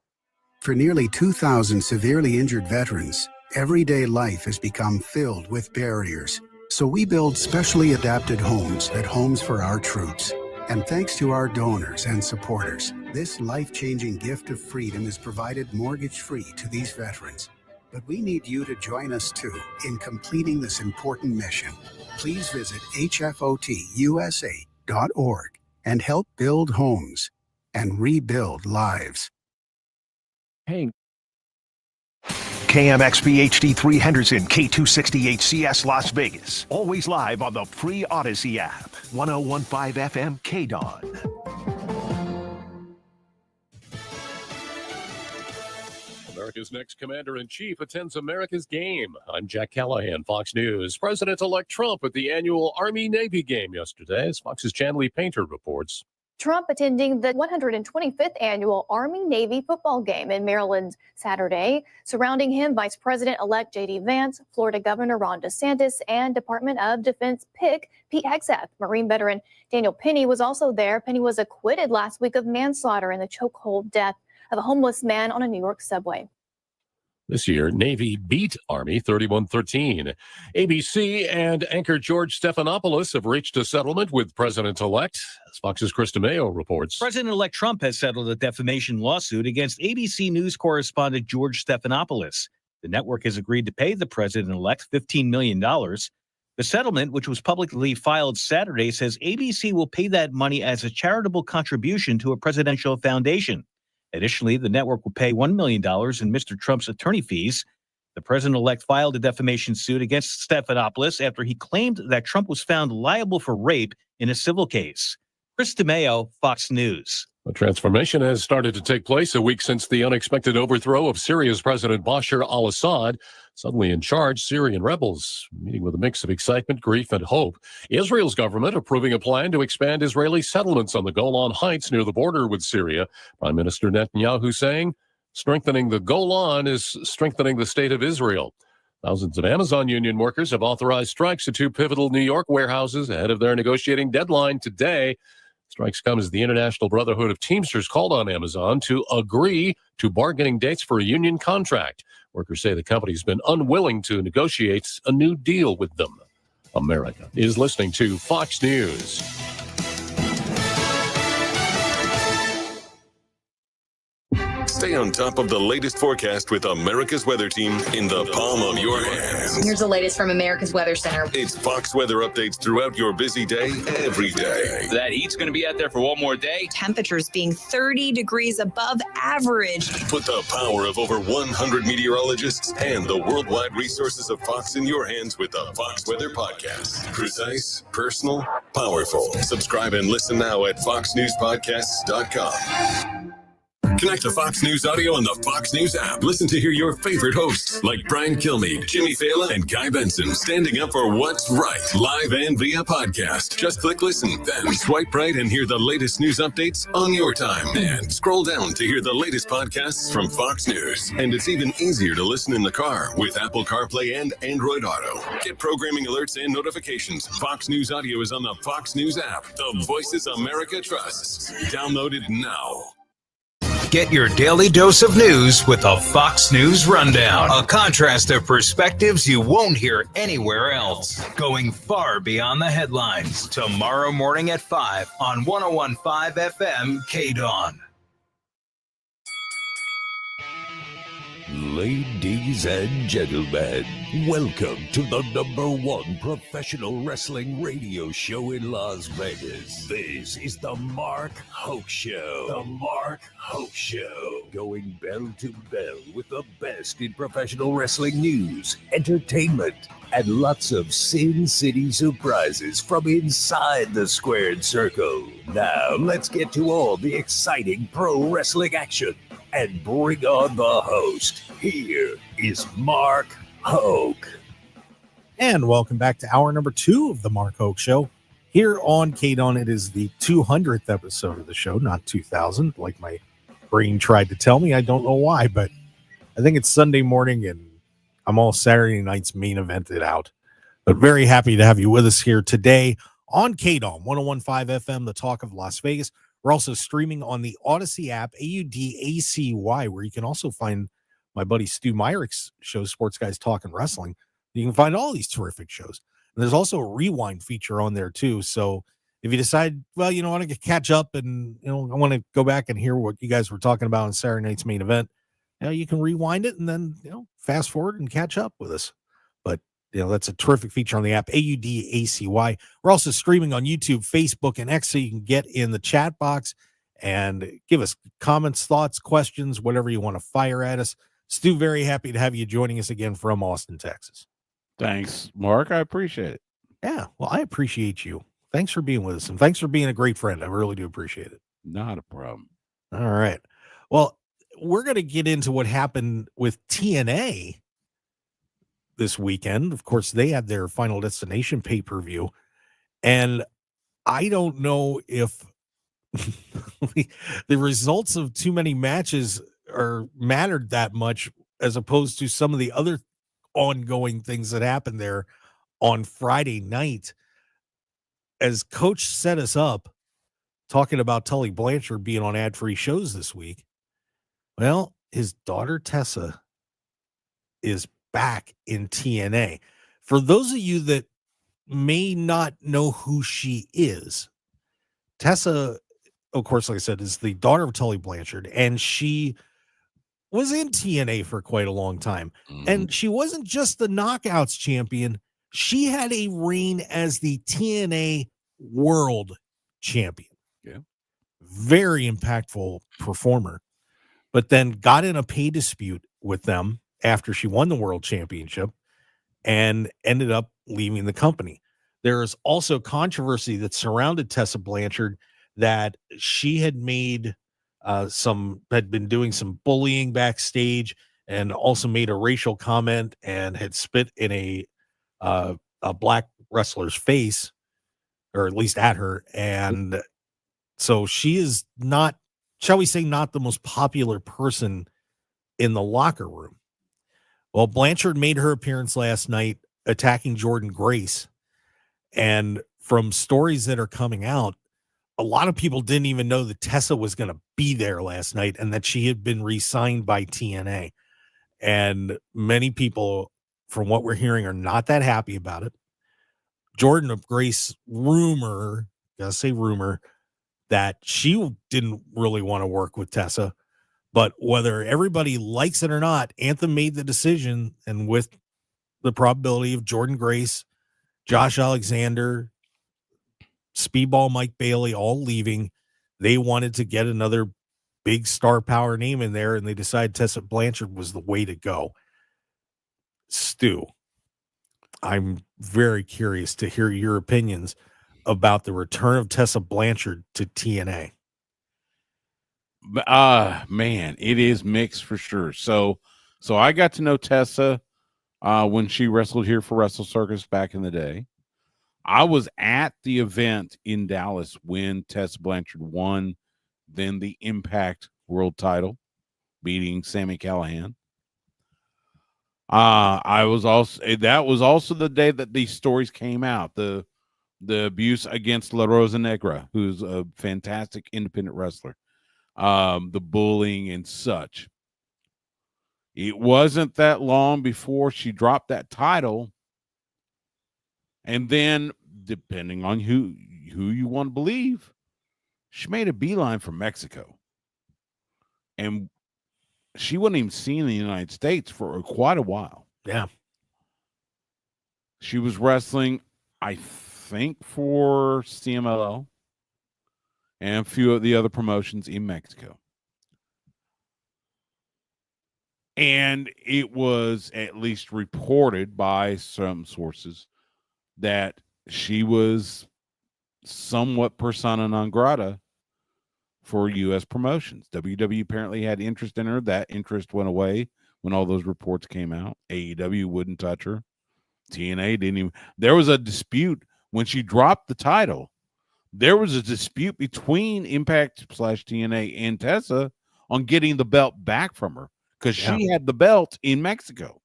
For nearly 2,000 severely injured veterans, everyday life has become filled with barriers. So we build specially adapted homes at Homes for Our Troops. And thanks to our donors and supporters, this life-changing gift of freedom is provided mortgage-free to these veterans. But we need you to join us too in completing this important mission. Please visit hfotusa.org and help build homes and rebuild lives. Hey. KMXP HD3 Henderson, K260HCS Las Vegas. Always live on the free Odyssey app. 1015 FM KDAWN. America's next commander-in-chief attends America's game. I'm Jack Callahan, Fox News. President-elect Trump at the annual Army-Navy game yesterday, as Fox's Chanley Painter reports. Trump attending the 125th annual Army-Navy football game in Maryland Saturday. Surrounding him, Vice President-elect J.D. Vance, Florida Governor Ron DeSantis, and Department of Defense pick Pete Hegseth. Marine veteran Daniel Penny was also there. Penny was acquitted last week of manslaughter in the chokehold death of a homeless man on a New York subway. This year, Navy beat Army 31-13. ABC and anchor George Stephanopoulos have reached a settlement with President-elect. As Fox's Chris DeMeo reports. President-elect Trump has settled a defamation lawsuit against ABC News correspondent George Stephanopoulos. The network has agreed to pay the president-elect $15 million. The settlement, which was publicly filed Saturday, says ABC will pay that money as a charitable contribution to a presidential foundation. Additionally, the network will pay $1 million in Mr. Trump's attorney fees. The president-elect filed a defamation suit against Stephanopoulos after he claimed that Trump was found liable for rape in a civil case. Chris DeMeo, Fox News. A transformation has started to take place a week since the unexpected overthrow of Syria's President Bashar al-Assad. Suddenly in charge, Syrian rebels meeting with a mix of excitement, grief, and hope. Israel's government approving a plan to expand Israeli settlements on the Golan Heights near the border with Syria. Prime Minister Netanyahu saying, strengthening the Golan is strengthening the state of Israel. Thousands of Amazon union workers have authorized strikes at two pivotal New York warehouses ahead of their negotiating deadline today. Strikes come as the International Brotherhood of Teamsters called on Amazon to agree to bargaining dates for a union contract. Workers say the company's been unwilling to negotiate a new deal with them. America is listening to Fox News. Stay on top of the latest forecast with America's Weather Team in the palm of your hands. Here's the latest from America's Weather Center. It's Fox weather updates throughout your busy day, every day. That heat's going to be out there for one more day. Temperatures being 30 degrees above average. Put the power of over 100 meteorologists and the worldwide resources of Fox in your hands with the Fox Weather Podcast. Precise, personal, powerful. Subscribe and listen now at foxnewspodcasts.com. Connect to Fox News Audio on the Fox News app. Listen to hear your favorite hosts like Brian Kilmeade, Jimmy Fallon, and Guy Benson standing up for what's right, live and via podcast. Just click listen, then swipe right and hear the latest news updates on your time. And scroll down to hear the latest podcasts from Fox News. And it's even easier to listen in the car with Apple CarPlay and Android Auto. Get programming alerts and notifications. Fox News Audio is on the Fox News app. The voices America trusts. Download it now. Get your daily dose of news with a Fox News Rundown. A contrast of perspectives you won't hear anywhere else. Going far beyond the headlines. Tomorrow morning at 5 on 101.5 FM KDAWN. Ladies and gentlemen, welcome to the #1 professional wrestling radio show in Las Vegas. This is the Mark Hoke Show. The Mark Hoke Show. Going bell to bell with the best in professional wrestling news, entertainment, and lots of Sin City surprises from inside the squared circle. Now, let's get to all the exciting pro wrestling action and bring on the host. Here is Mark Hoke. And welcome back to hour number 2 of the Mark Hoke Show. Here on KDAWN, it is the 200th episode of the show, not 2000, like my brain tried to tell me. I don't know why, but I think it's Sunday morning and I'm all Saturday night's main evented out. But very happy to have you with us here today on KDAWN, 101.5 FM, the talk of Las Vegas. We're also streaming on the Odyssey app, AUDACY, where you can also find my buddy Stu Myrick's show, Sports Guys Talking Wrestling. You can find all these terrific shows. And there's also a rewind feature on there too. So if you decide, well, I want to catch up and, I want to go back and hear what you guys were talking about on Saturday night's main event, you can rewind it and then, fast forward and catch up with us. But, that's a terrific feature on the app, AUDACY. We're also streaming on YouTube, Facebook, and X, so you can get in the chat box and give us comments, thoughts, questions, whatever you want to fire at us. Stu, very happy to have you joining us again from Austin, Texas. Thanks, Mark. I appreciate it. Yeah, well, I appreciate you. Thanks for being with us, and thanks for being a great friend. I really do appreciate it. Not a problem. All right. Well, we're going to get into what happened with TNA this weekend. Of course, they had their Final Destination pay-per-view, and I don't know if the results of too many matches are mattered that much as opposed to some of the other ongoing things that happened there on Friday night. As Coach set us up talking about Tully Blanchard being on ad-free shows this week, well, his daughter Tessa is back in TNA. For those of you that may not know who she is, Tessa, of course, like I said, is the daughter of Tully Blanchard, and she was in TNA for quite a long time. And she wasn't just the Knockouts champion. She had a reign as the TNA World Champion. Yeah. Very impactful performer. But then got in a pay dispute with them after she won the World Championship and ended up leaving the company. There is also controversy that surrounded Tessa Blanchard that she had made had been doing some bullying backstage and also made a racial comment and had spit in a black wrestler's face, or at least at her. And so she is not, shall we say, not the most popular person in the locker room. Well, Blanchard made her appearance last night attacking Jordan Grace. And from stories that are coming out, a lot of people didn't even know that Tessa was going to be there last night and that she had been re-signed by TNA. And many people, from what we're hearing, are not that happy about it. Jordan of Grace rumor that she didn't really want to work with Tessa, but whether everybody likes it or not, Anthem made the decision, and with the probability of Jordan Grace, Josh Alexander, Speedball Mike Bailey all leaving, they wanted to get another big star power name in there, and they decided Tessa Blanchard was the way to go. Stu, I'm very curious to hear your opinions about the return of Tessa Blanchard to TNA. Man, it is mixed for sure. So I got to know Tessa when she wrestled here for Wrestle Circus back in the day. I was at the event in Dallas when Tessa Blanchard won then the Impact World title, beating Sami Callihan. That was also the day that these stories came out. The abuse against La Rosa Negra, who's a fantastic independent wrestler. The bullying and such. It wasn't that long before she dropped that title. And then, depending on who you want to believe, she made a beeline for Mexico. And she wasn't even seen in the United States for quite a while. Yeah. She was wrestling, I think, for CMLL and a few of the other promotions in Mexico. And it was at least reported by some sources that she was somewhat persona non grata for U.S. promotions. WWE apparently had interest in her. That interest went away when all those reports came out. AEW wouldn't touch her. TNA didn't even. There was a dispute when she dropped the title. There was a dispute between Impact / TNA and Tessa on getting the belt back from her because she had the belt in Mexico.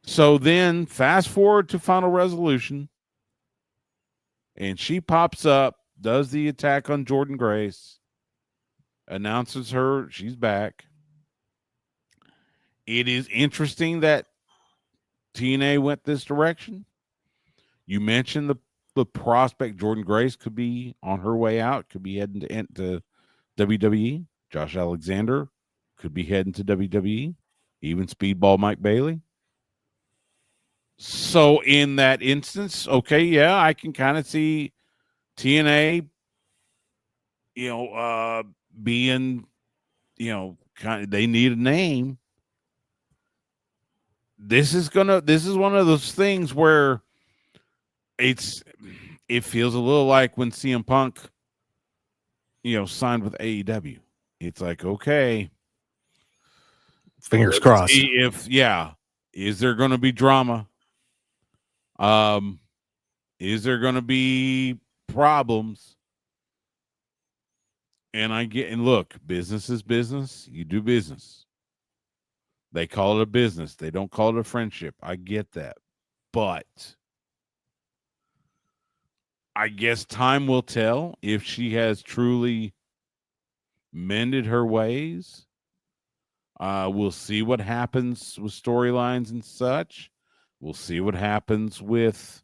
So then fast forward to Final Resolution, and she pops up, does the attack on Jordan Grace, announces she's back. It is interesting that TNA went this direction. You mentioned the prospect Jordan Grace could be on her way out, could be heading to WWE. Josh Alexander could be heading to WWE. Even Speedball Mike Bailey. So in that instance, okay, yeah, I can kind of see TNA, being, kind of, they need a name. This is one of those things where it feels a little like when CM Punk, signed with AEW. It's like, okay, fingers crossed. Is there going to be drama? Is there going to be problems? And look, business is business. You do business. They call it a business. They don't call it a friendship. I get that. But I guess time will tell if she has truly mended her ways. We'll see what happens with storylines and such. We'll see what happens with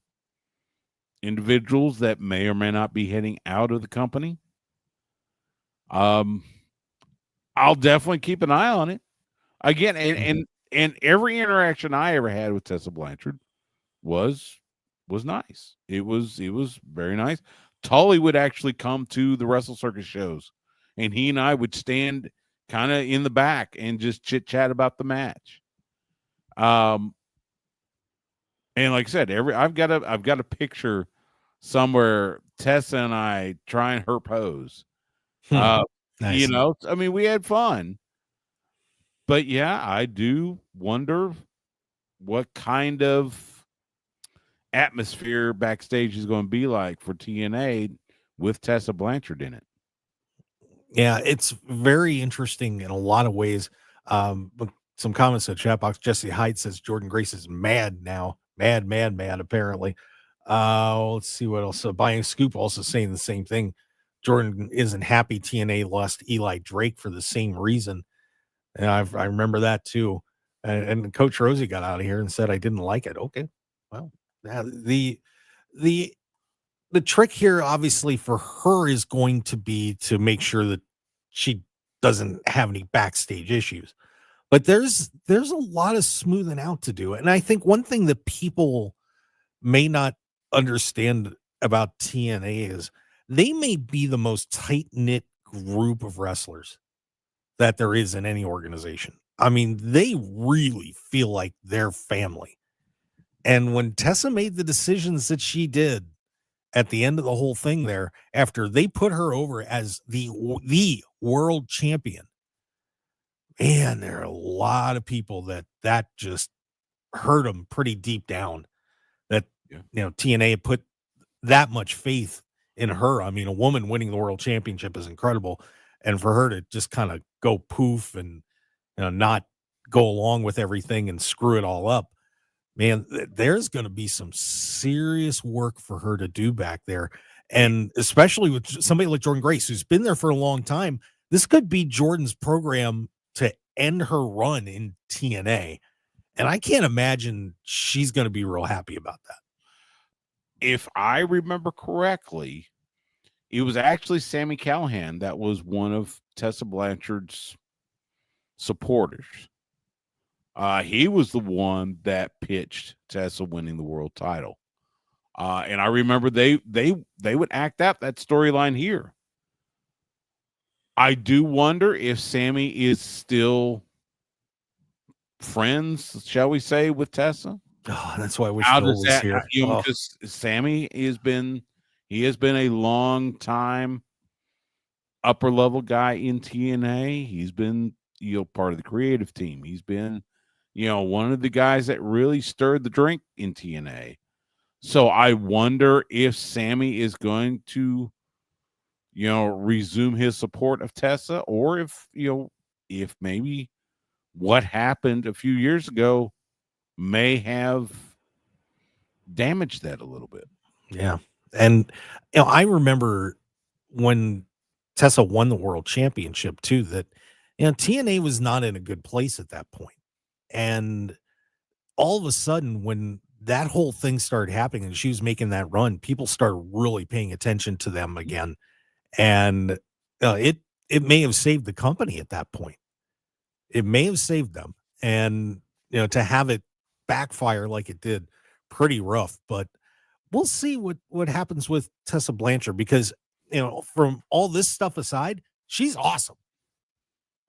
individuals that may or may not be heading out of the company. I'll definitely keep an eye on it. Again, and every interaction I ever had with Tessa Blanchard was nice. It was very nice. Tully would actually come to the Wrestle Circus shows, and he and I would stand kind of in the back and just chit chat about the match. And like I said, I've got a picture somewhere, Tessa and I trying her pose. Nice. You know, I mean, we had fun. But yeah, I do wonder what kind of atmosphere backstage is going to be like for TNA with Tessa Blanchard in it. Yeah, it's very interesting in a lot of ways. But some comments in the chat box. Jesse Hyde says Jordan Grace is mad now. Mad, apparently. Let's see what else. Buying Scoop also saying the same thing. Jordan isn't happy TNA lost Eli Drake for the same reason. And I remember that too. And Coach Rosey got out of here and said, I didn't like it. Okay. Well, the trick here, obviously, for her is going to be to make sure that she doesn't have any backstage issues. But there's a lot of smoothing out to do. And I think one thing that people may not understand about TNA is they may be the most tight-knit group of wrestlers that there is in any organization. I mean, they really feel like they're family. And when Tessa made the decisions that she did at the end of the whole thing there, after they put her over as the world champion, man, there are a lot of people that just hurt them pretty deep down. That, you know, TNA put that much faith in her. I mean, a woman winning the world championship is incredible. And for her to just kind of go poof and, you know, not go along with everything and screw it all up, man, there's going to be some serious work for her to do back there. And especially with somebody like Jordan Grace, who's been there for a long time, this could be Jordan's program to end her run in TNA. And I can't imagine she's going to be real happy about that. If I remember correctly, it was actually Sami Callihan that was one of Tessa Blanchard's supporters. He was the one that pitched Tessa winning the world title. And I remember they would act out that storyline here. I do wonder if Sami is still friends, shall we say, with Tessa. Oh, that's why I wish Phil was here. You know, because Sami has been a long time upper level guy in TNA. He's been, you know, part of the creative team. He's been, you know, one of the guys that really stirred the drink in TNA. So I wonder if Sami is going to, you know, resume his support of Tessa, or if, you know, if maybe what happened a few years ago may have damaged that a little bit. Yeah. And, you know, I remember when Tessa won the world championship too, that, you know, TNA was not in a good place at that point. And all of a sudden, when that whole thing started happening and she was making that run, people started really paying attention to them again. And it may have saved the company at that point. It may have saved them. And, you know, to have it backfire like it did, pretty rough. But we'll see what happens with Tessa Blanchard, because, you know, from all this stuff aside, she's awesome.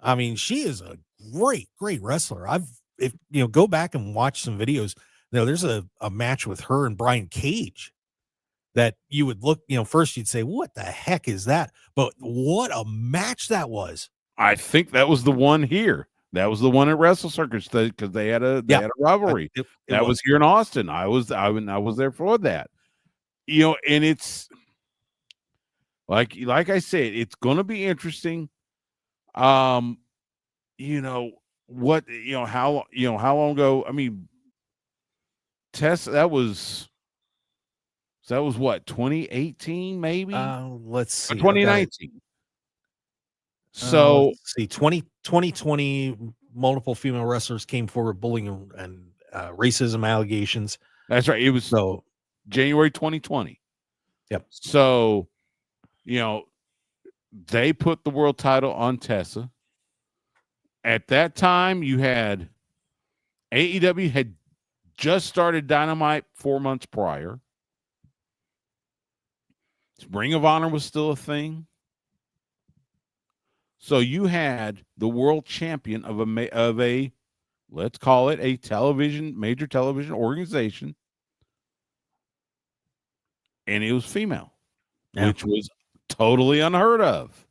I mean, she is a great wrestler. If you know, go back and watch some videos. You know, there's a match with her and Brian Cage that you would look, you know, first you'd say, what the heck is that? But what a match that was. I think that was the one here. That was the one at Wrestle Circus, because they had a rivalry. That was here in Austin. I was there for that. You know, and it's like I said, it's going to be interesting. You know what? You know how long ago? I mean, Tessa, that was what, 2018 maybe? Let's see, 2019. So let's see, 2020 multiple female wrestlers came forward bullying and racism allegations. That's right. It was January 2020. Yep. So, they put the world title on Tessa. At that time, you had AEW had just started Dynamite 4 months prior. Ring of Honor was still a thing. So you had the world champion of a let's call it a major television organization, and it was female, which was totally unheard of.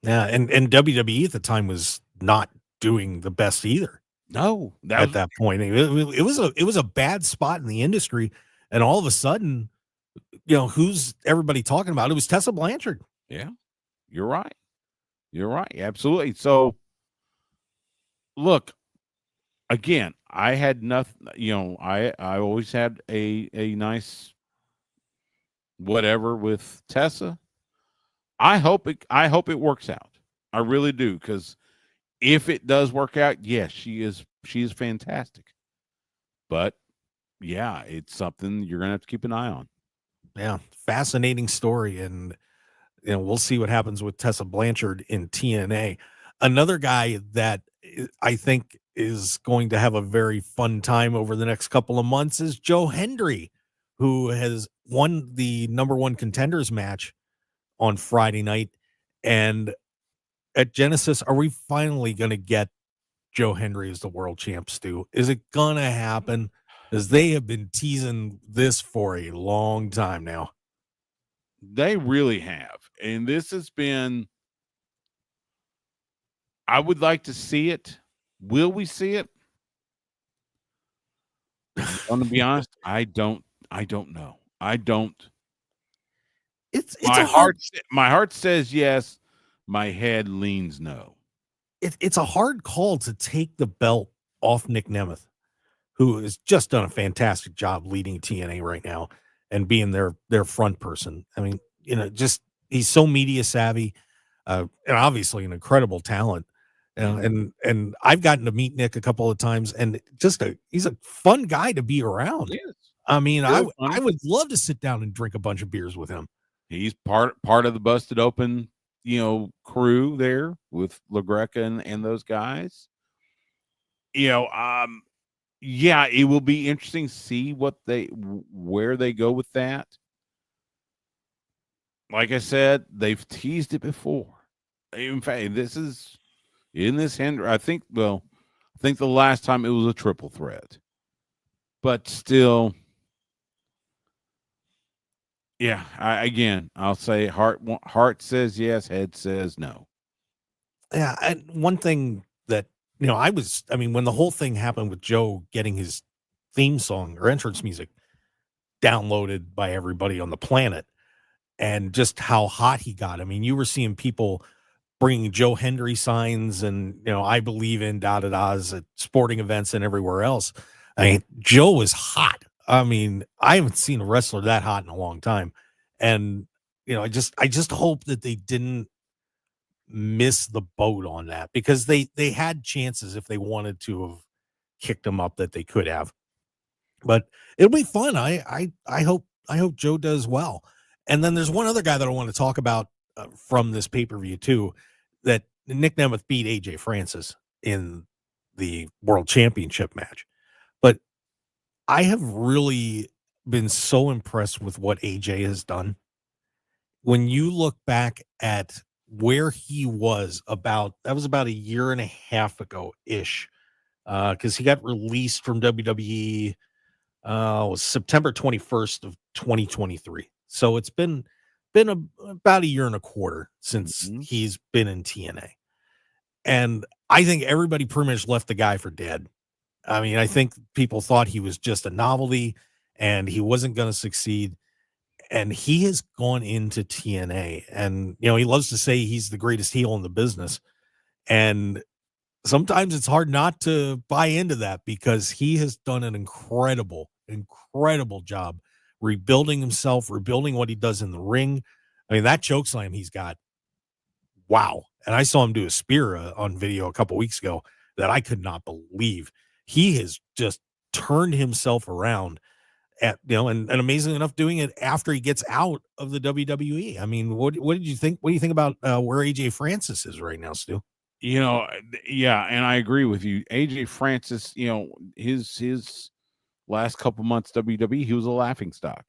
Yeah, and WWE at the time was not doing the best either. No, that point, it was a bad spot in the industry, and all of a sudden, who's everybody talking about? It was Tessa Blanchard. Yeah, you're right. You're right. Absolutely. So, look, again, I had nothing. I always had a nice whatever with Tessa. I hope it works out. I really do, because if it does work out, yes, she is fantastic. But yeah, it's something you're gonna have to keep an eye on. Yeah, fascinating story, and we'll see what happens with Tessa Blanchard in TNA. Another guy that I think is going to have a very fun time over the next couple of months is Joe Hendry, who has won the #1 contenders match on Friday night. And at Genesis, are we finally going to get Joe Hendry as the world champ, Stu? Is it going to happen? Because they have been teasing this for a long time now. They really have. And this has been, I would like to see it. Will we see it? I'm going to be honest, I don't know. I don't. It's my heart says yes. My head leans no. It's a hard call to take the belt off Nick Nemeth, who has just done a fantastic job leading TNA right now and being their front person. I mean, he's so media savvy, and obviously an incredible talent. And I've gotten to meet Nick a couple of times, and he's a fun guy to be around. He is. I mean, I would love to sit down and drink a bunch of beers with him. He's part of the Busted Open, crew there with LaGreca and those guys. Yeah, it will be interesting to see where they go with that. Like I said, they've teased it before. In fact, this is in this Hendry. I think the last time it was a triple threat, but still. Yeah, I'll say heart says yes, head says no. Yeah, and one thing that when the whole thing happened with Joe getting his theme song or entrance music downloaded by everybody on the planet, and just how hot he got. I mean, you were seeing people bringing Joe Hendry signs and I believe in da-da-da's at sporting events and everywhere else. I mean, Joe was hot. I mean, I haven't seen a wrestler that hot in a long time. And, I just hope that they didn't miss the boat on that, because they had chances if they wanted to have kicked him up that they could have. But it'll be fun. I hope Joe does well. And then there's one other guy that I want to talk about from this pay-per-view too, that Nick Nemeth beat AJ Francis in the World Championship match. But I have really been so impressed with what AJ has done. When you look back at where he was about a year and a half ago-ish, because he got released from WWE September 21st of 2023. So it's been about a year and a quarter since he's been in TNA. And I think everybody pretty much left the guy for dead. I mean, I think people thought he was just a novelty and he wasn't going to succeed. And he has gone into TNA, and, he loves to say he's the greatest heel in the business. And sometimes it's hard not to buy into that, because he has done an incredible job rebuilding himself, rebuilding what he does in the ring. I mean, that chokeslam he's got, wow. And I saw him do a spear on video a couple weeks ago that I could not believe. He has just turned himself around and amazingly enough, doing it after he gets out of the WWE. I mean, what did you think? What do you think about where AJ Francis is right now, Stu? Yeah, and I agree with you. AJ Francis, his last couple months WWE, he was a laughingstock.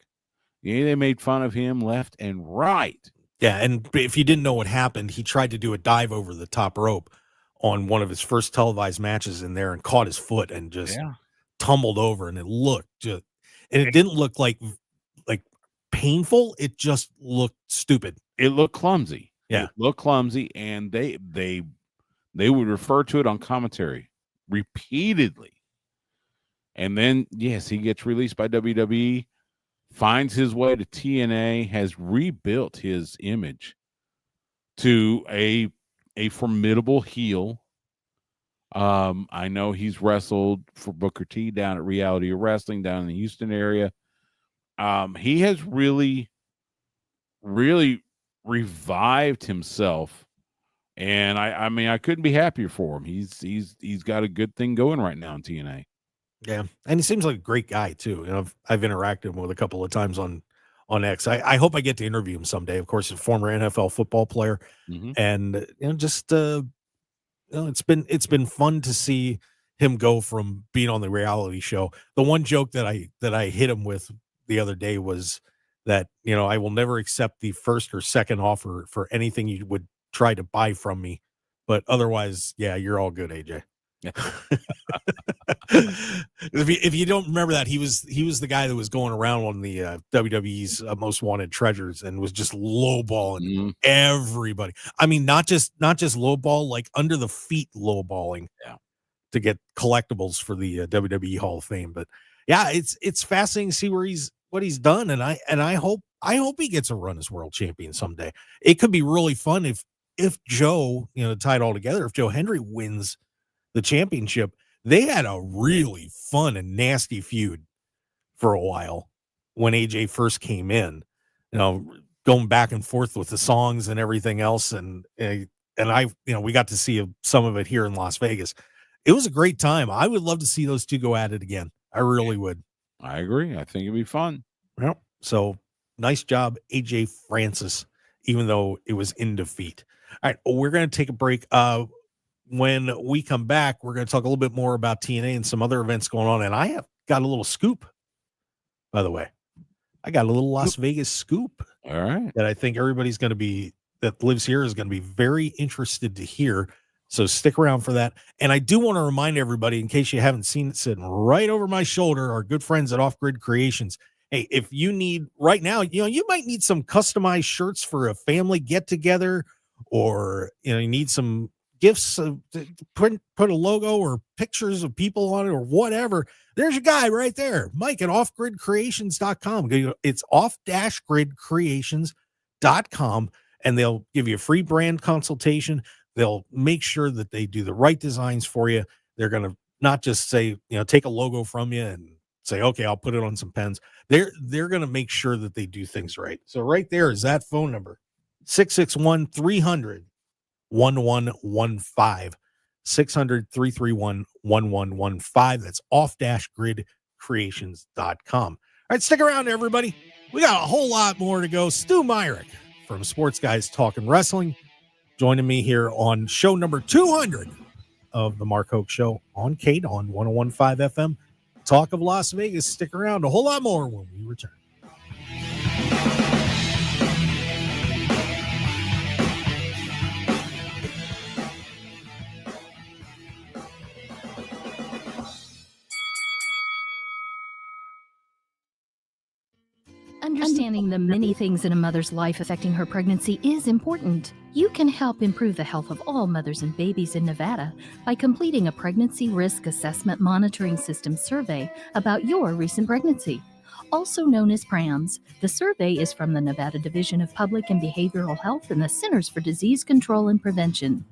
They made fun of him left and right. Yeah, and if you didn't know what happened, he tried to do a dive over the top rope on one of his first televised matches in there and caught his foot and just tumbled over, and it didn't look like painful. It just looked stupid. It looked clumsy. Yeah, it looked clumsy, and they would refer to it on commentary repeatedly. And then, yes, he gets released by WWE, finds his way to TNA, has rebuilt his image to a formidable heel. I know he's wrestled for Booker T down at Reality of Wrestling down in the Houston area. He has really, really revived himself, and I mean I couldn't be happier for him. He's got a good thing going right now in TNA. Yeah, and he seems like a great guy too. I've interacted with him a couple of times on X. I hope I get to interview him someday. Of course, a former NFL football player, and it's been fun to see him go from being on the reality show. The one joke that I hit him with the other day was that I will never accept the first or second offer for anything you would try to buy from me, but otherwise, yeah, you're all good, AJ. If you don't remember that, he was the guy that was going around on the WWE's Most Wanted Treasures and was just lowballing everybody. I mean, not just lowball, like under the feet lowballing to get collectibles for the WWE Hall of Fame. But yeah, it's fascinating to see what he's done, and I hope he gets a run as world champion someday. It could be really fun if Joe, tie it all together, if Joe Hendry wins the championship. They had a really fun and nasty feud for a while when AJ first came in, going back and forth with the songs and everything else. And we got to see some of it here in Las Vegas. It was a great time. I would love to see those two go at it again. I really would. I agree. I think it'd be fun. Well, so nice job, AJ Francis, even though it was in defeat. All right. We're going to take a break. When we come back, we're going to talk a little bit more about TNA and some other events going on. And I have got a little scoop, by the way. I got a little Las Vegas scoop. All right. That I think everybody's going to be, that lives here, is going to be very interested to hear. So stick around for that. And I do want to remind everybody, in case you haven't seen it sitting right over my shoulder, our good friends at Off Grid Creations. Hey, if you need right now, you might need some customized shirts for a family get together, or, you need some gifts, put a logo or pictures of people on it or whatever. There's your guy right there, Mike at offgridcreations.com. It's off-gridcreations.com, and they'll give you a free brand consultation. They'll make sure that they do the right designs for you. They're going to not just say, take a logo from you and say, okay, I'll put it on some pens. They're going to make sure that they do things right. So right there is that phone number, 661-300-1115, 600-331-1115. That's off-gridcreations.com. All right, stick around, everybody. We got a whole lot more to go. Stu Myrick from Sports Guys Talking Wrestling joining me here on show number 200 of the Mark Hoke Show on KDAWN 101.5 FM. Talk of Las Vegas. Stick around. A whole lot more when we return. Understanding the many things in a mother's life affecting her pregnancy is important. You can help improve the health of all mothers and babies in Nevada by completing a Pregnancy Risk Assessment Monitoring System survey about your recent pregnancy. Also known as PRAMS, the survey is from the Nevada Division of Public and Behavioral Health and the Centers for Disease Control and Prevention.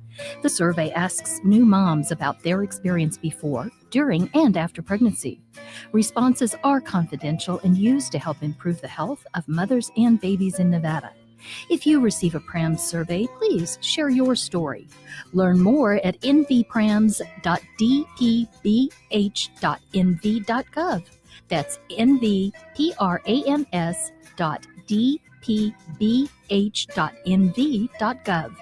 The survey asks new moms about their experience before, during, and after pregnancy. Responses are confidential and used to help improve the health of mothers and babies in Nevada. If you receive a PRAMS survey, please share your story. Learn more at nvprams.dpbh.nv.gov. That's nvprams.dpbh.nv.gov.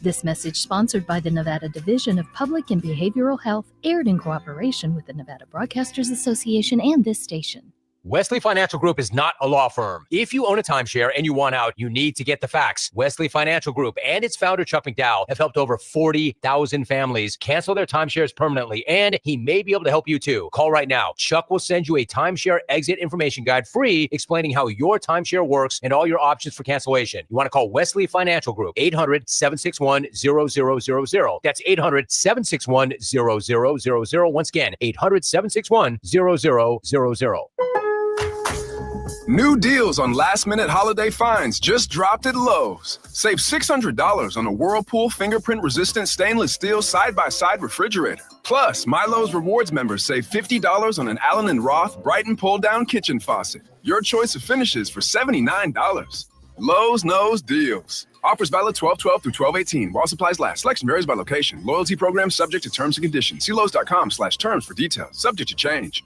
This message sponsored by the Nevada Division of Public and Behavioral Health, aired in cooperation with the Nevada Broadcasters Association and this station. Wesley Financial Group is not a law firm. If you own a timeshare and you want out, you need to get the facts. Wesley Financial Group and its founder, Chuck McDowell, have helped over 40,000 families cancel their timeshares permanently, and he may be able to help you too. Call right now. Chuck will send you a timeshare exit information guide free, explaining how your timeshare works and all your options for cancellation. You want to call Wesley Financial Group, 800-761-0000. That's 800-761-0000. Once again, 800-761-0000. New deals on last-minute holiday finds just dropped at Lowe's. Save $600 on a Whirlpool fingerprint-resistant stainless steel side-by-side refrigerator. Plus, My Lowe's Rewards members save $50 on an Allen & Roth Brighton pull-down kitchen faucet. Your choice of finishes for $79. Lowe's knows deals. Offers valid 12/12 through 12/18 while supplies last. Selection varies by location. Loyalty program subject to terms and conditions. See Lowes.com/terms for details. Subject to change.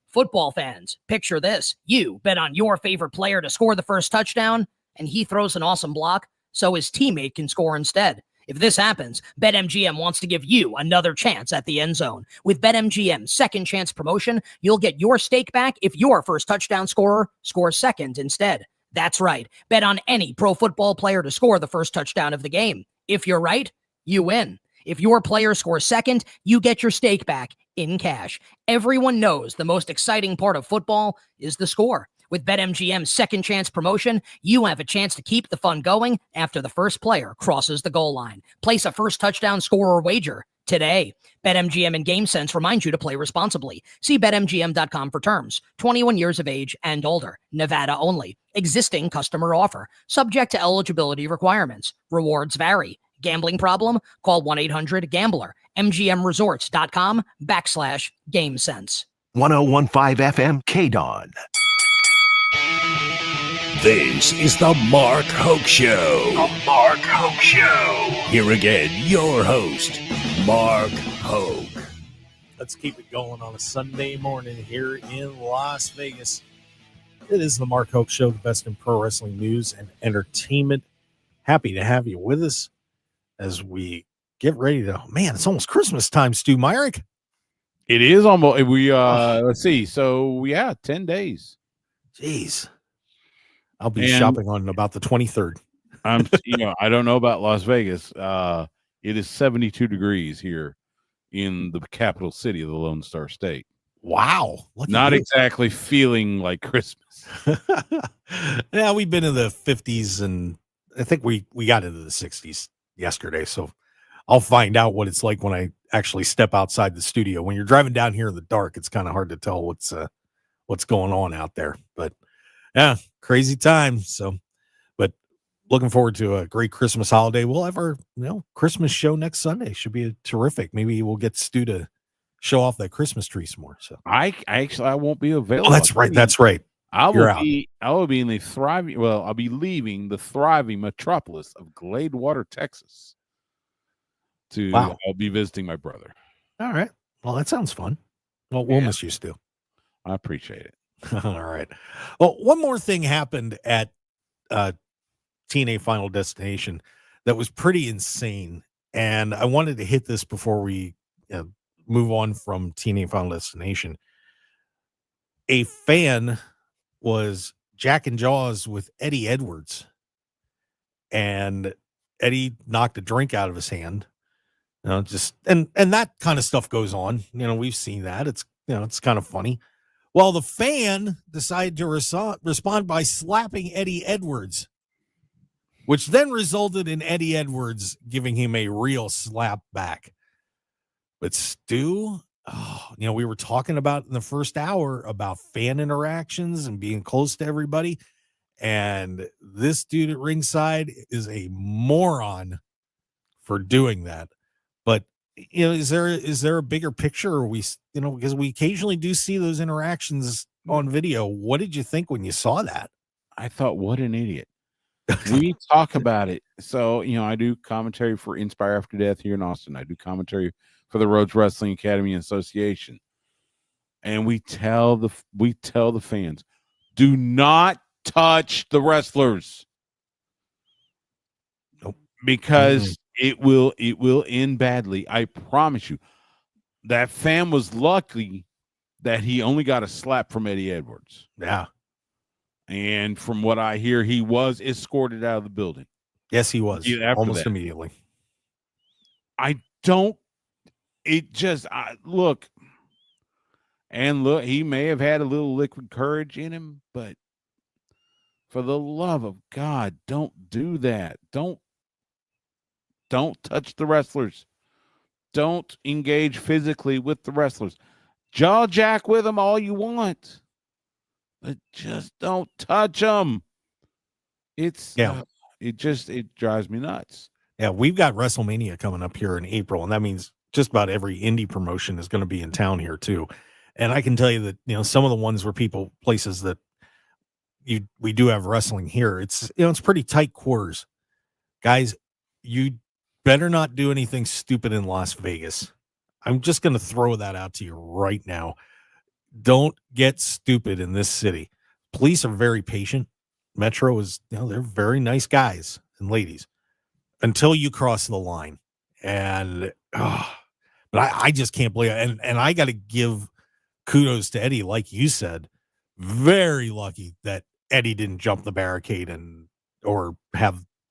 Football fans, picture this. You bet on your favorite player to score the first touchdown, and he throws an awesome block so his teammate can score instead. If this happens, BetMGM wants to give you another chance at the end zone. With BetMGM's second chance promotion, you'll get your stake back if your first touchdown scorer scores second instead. That's right. Bet on any pro football player to score the first touchdown of the game. If you're right, you win. If your player scores second, you get your stake back in cash. Everyone knows the most exciting part of football is the score. With BetMGM's second chance promotion, you have a chance to keep the fun going after the first player crosses the goal line. Place a first touchdown scorer wager today. BetMGM and GameSense remind you to play responsibly. See BetMGM.com for terms. 21 years of age and older. Nevada only. Existing customer offer. Subject to eligibility requirements. Rewards vary. Gambling problem? Call 1-800-GAMBLER. MGMResorts.com/GameSense. 1015 FM KDAWN. This is the Mark Hoke Show. The Mark Hoke Show. Here again, your host, Mark Hoke. Let's keep it going on a Sunday morning here in Las Vegas. It is the Mark Hoke Show, the best in pro wrestling news and entertainment. Happy to have you with us as we get ready to, man, it's almost Christmas time, Stu Myrick. It is almost, let's see. So, yeah, 10 days. Jeez. I'll be shopping on about the 23rd. I don't know about Las Vegas. It is 72 degrees here in the capital city of the Lone Star State. Wow. Not exactly feeling like Christmas. Yeah, we've been in the 50s, and I think we got into the 60s yesterday, so I'll find out what it's like when I actually step outside the studio. When you're driving down here in the dark, it's kind of hard to tell what's going on out there. But yeah, crazy time. So, but looking forward to a great Christmas holiday. We'll have our Christmas show next Sunday. Should be terrific. Maybe we'll get Stu to show off that Christmas tree some more. So I won't be available. Oh, that's right. That's right. I will be in the thriving. Well, I'll be leaving the thriving metropolis of Gladewater, Texas. I'll be visiting my brother. All right. Well, that sounds fun. Well, we'll miss you, Stu. I appreciate it. All right. Well, one more thing happened at TNA Final Destination that was pretty insane, and I wanted to hit this before we move on from TNA Final Destination. A fan was jacking jaws with Eddie Edwards, and Eddie knocked a drink out of his hand. And that kind of stuff goes on. We've seen that. It's kind of funny. Well, the fan decided to respond by slapping Eddie Edwards, which then resulted in Eddie Edwards giving him a real slap back. But Stu, we were talking about in the first hour about fan interactions and being close to everybody. And this dude at ringside is a moron for doing that. But, is there a bigger picture? Or because we occasionally do see those interactions on video. What did you think when you saw that? I thought, what an idiot. We talk about it. So, I do commentary for Inspire After Death here in Austin. I do commentary for the Rhodes Wrestling Academy Association. And we tell the fans, do not touch the wrestlers. Nope. Because it will end badly. I promise you. That fan was lucky that he only got a slap from Eddie Edwards. Yeah. And from what I hear, he was escorted out of the building. Yes, he was. Almost immediately. Look, he may have had a little liquid courage in him, but for the love of God, don't do that. Don't touch the wrestlers. Don't engage physically with the wrestlers. Jaw jack with them all you want, but just don't touch them. It drives me nuts. Yeah, we've got WrestleMania coming up here in April, and that means just about every indie promotion is going to be in town here too. And I can tell you that some of the ones where places that we do have wrestling here, it's pretty tight quarters, guys. You better not do anything stupid in Las Vegas. I'm just going to throw that out to you right now. Don't get stupid in this city. Police are very patient. Metro is, they're very nice guys and ladies until you cross the line. And, but I just can't believe it. And I got to give kudos to Eddie. Like you said, very lucky that Eddie didn't jump the barricade or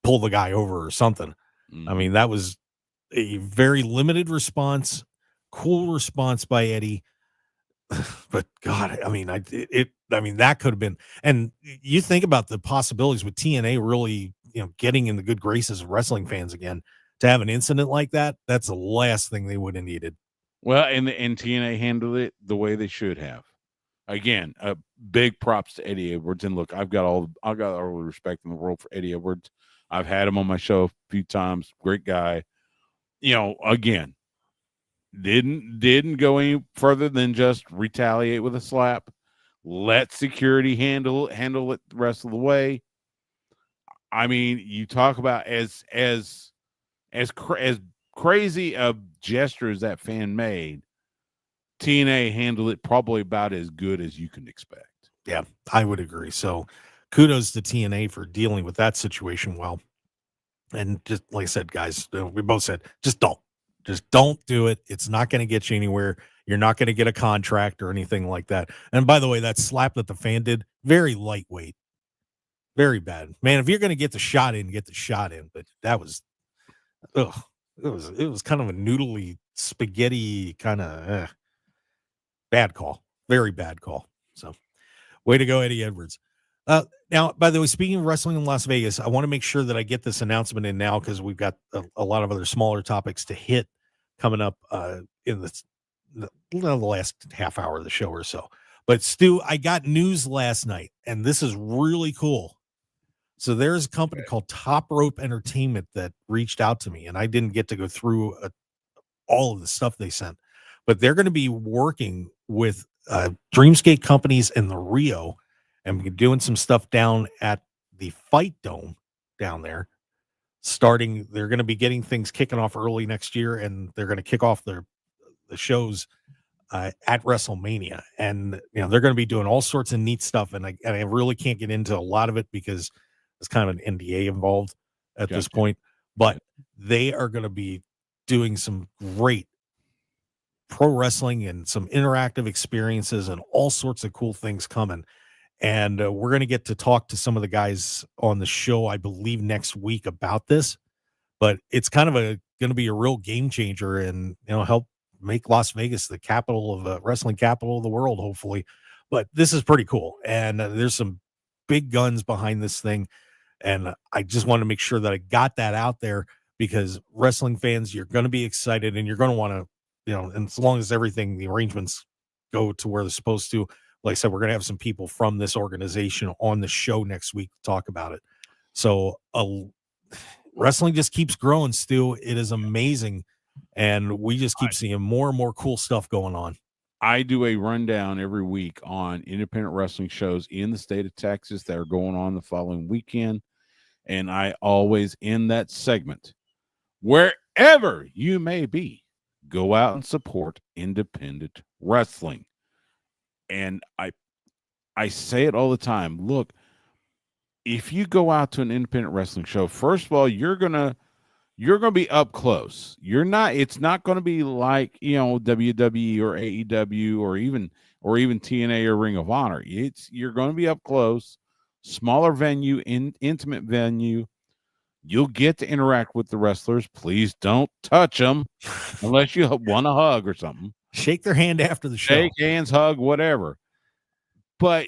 pull the guy over or something. I mean, that was a very limited response, cool response by Eddie. But God, I mean, that could have been. And you think about the possibilities with TNA really, getting in the good graces of wrestling fans again. To have an incident like that, that's the last thing they would have needed. Well, and TNA handled it the way they should have. Again, big props to Eddie Edwards. And look, I've got all the respect in the world for Eddie Edwards. I've had him on my show a few times. Great guy. Again, didn't go any further than just retaliate with a slap. Let security handle it the rest of the way. I mean, you talk about as crazy a gesture as that fan made, TNA handled it probably about as good as you can expect. Yeah, I would agree. So kudos to TNA for dealing with that situation well. And just like I said, guys, we both said, just don't do it. It's not going to get you anywhere. You're not going to get a contract or anything like that. And by the way, that slap that the fan did, very lightweight, very bad, man. If you're going to get the shot in, get the shot in. But that was, it was kind of a noodly spaghetti kind of bad call, very bad call. So way to go, Eddie Edwards. Now, by the way, speaking of wrestling in Las Vegas, I want to make sure that I get this announcement in now because we've got a lot of other smaller topics to hit coming up in the last half hour of the show or so. But Stu, I got news last night, and this is really cool. So there's a company called Top Rope Entertainment that reached out to me, and I didn't get to go through all of the stuff they sent, but they're going to be working with Dreamscape companies in the Rio. And we're doing some stuff down at the Fight Dome down there. They're going to be getting things kicking off early next year, and they're going to kick off the shows at WrestleMania. And they're going to be doing all sorts of neat stuff. And I really can't get into a lot of it because there's kind of an NDA involved at this point. But they are going to be doing some great pro wrestling and some interactive experiences and all sorts of cool things coming. And we're going to get to talk to some of the guys on the show, I believe, next week about this. But it's kind of going to be a real game changer and, help make Las Vegas the capital of wrestling capital of the world, hopefully. But this is pretty cool. And there's some big guns behind this thing. And I just want to make sure that I got that out there because wrestling fans, you're going to be excited and you're going to want to, and as long as the arrangements go to where they're supposed to, like I said, we're going to have some people from this organization on the show next week to talk about it. So wrestling just keeps growing, Stu. It is amazing. And we just keep seeing more and more cool stuff going on. I do a rundown every week on independent wrestling shows in the state of Texas that are going on the following weekend. And I always end that segment, wherever you may be, go out and support independent wrestling. And I say it all the time. Look, if you go out to an independent wrestling show, first of all, you're gonna be up close. It's not gonna be like, WWE or AEW or even TNA or Ring of Honor. You're gonna be up close, smaller venue, intimate venue. You'll get to interact with the wrestlers. Please don't touch them unless you want a hug or something. Shake their hand after the show. Shake hands, hug, whatever. But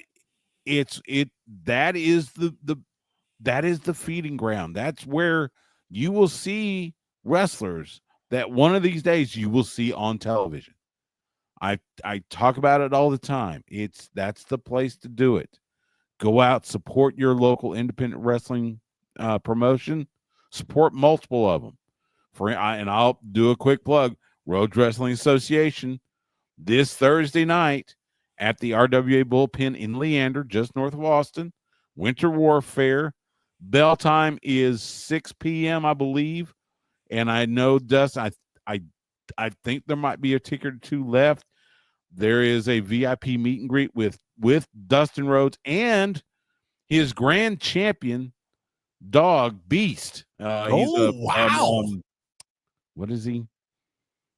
that is the feeding ground. That's where you will see wrestlers that one of these days you will see on television. I talk about it all the time. That's the place to do it. Go out, support your local independent wrestling promotion, support multiple of them. And I'll do a quick plug. Road Wrestling Association this Thursday night at the RWA Bullpen in Leander, just north of Austin. Winter Warfare. Bell time is 6 p.m., I believe. And I know, Dustin, I think there might be a ticket or two left. There is a VIP meet and greet with Dustin Rhodes and his grand champion dog, Beast. Wow. What is he?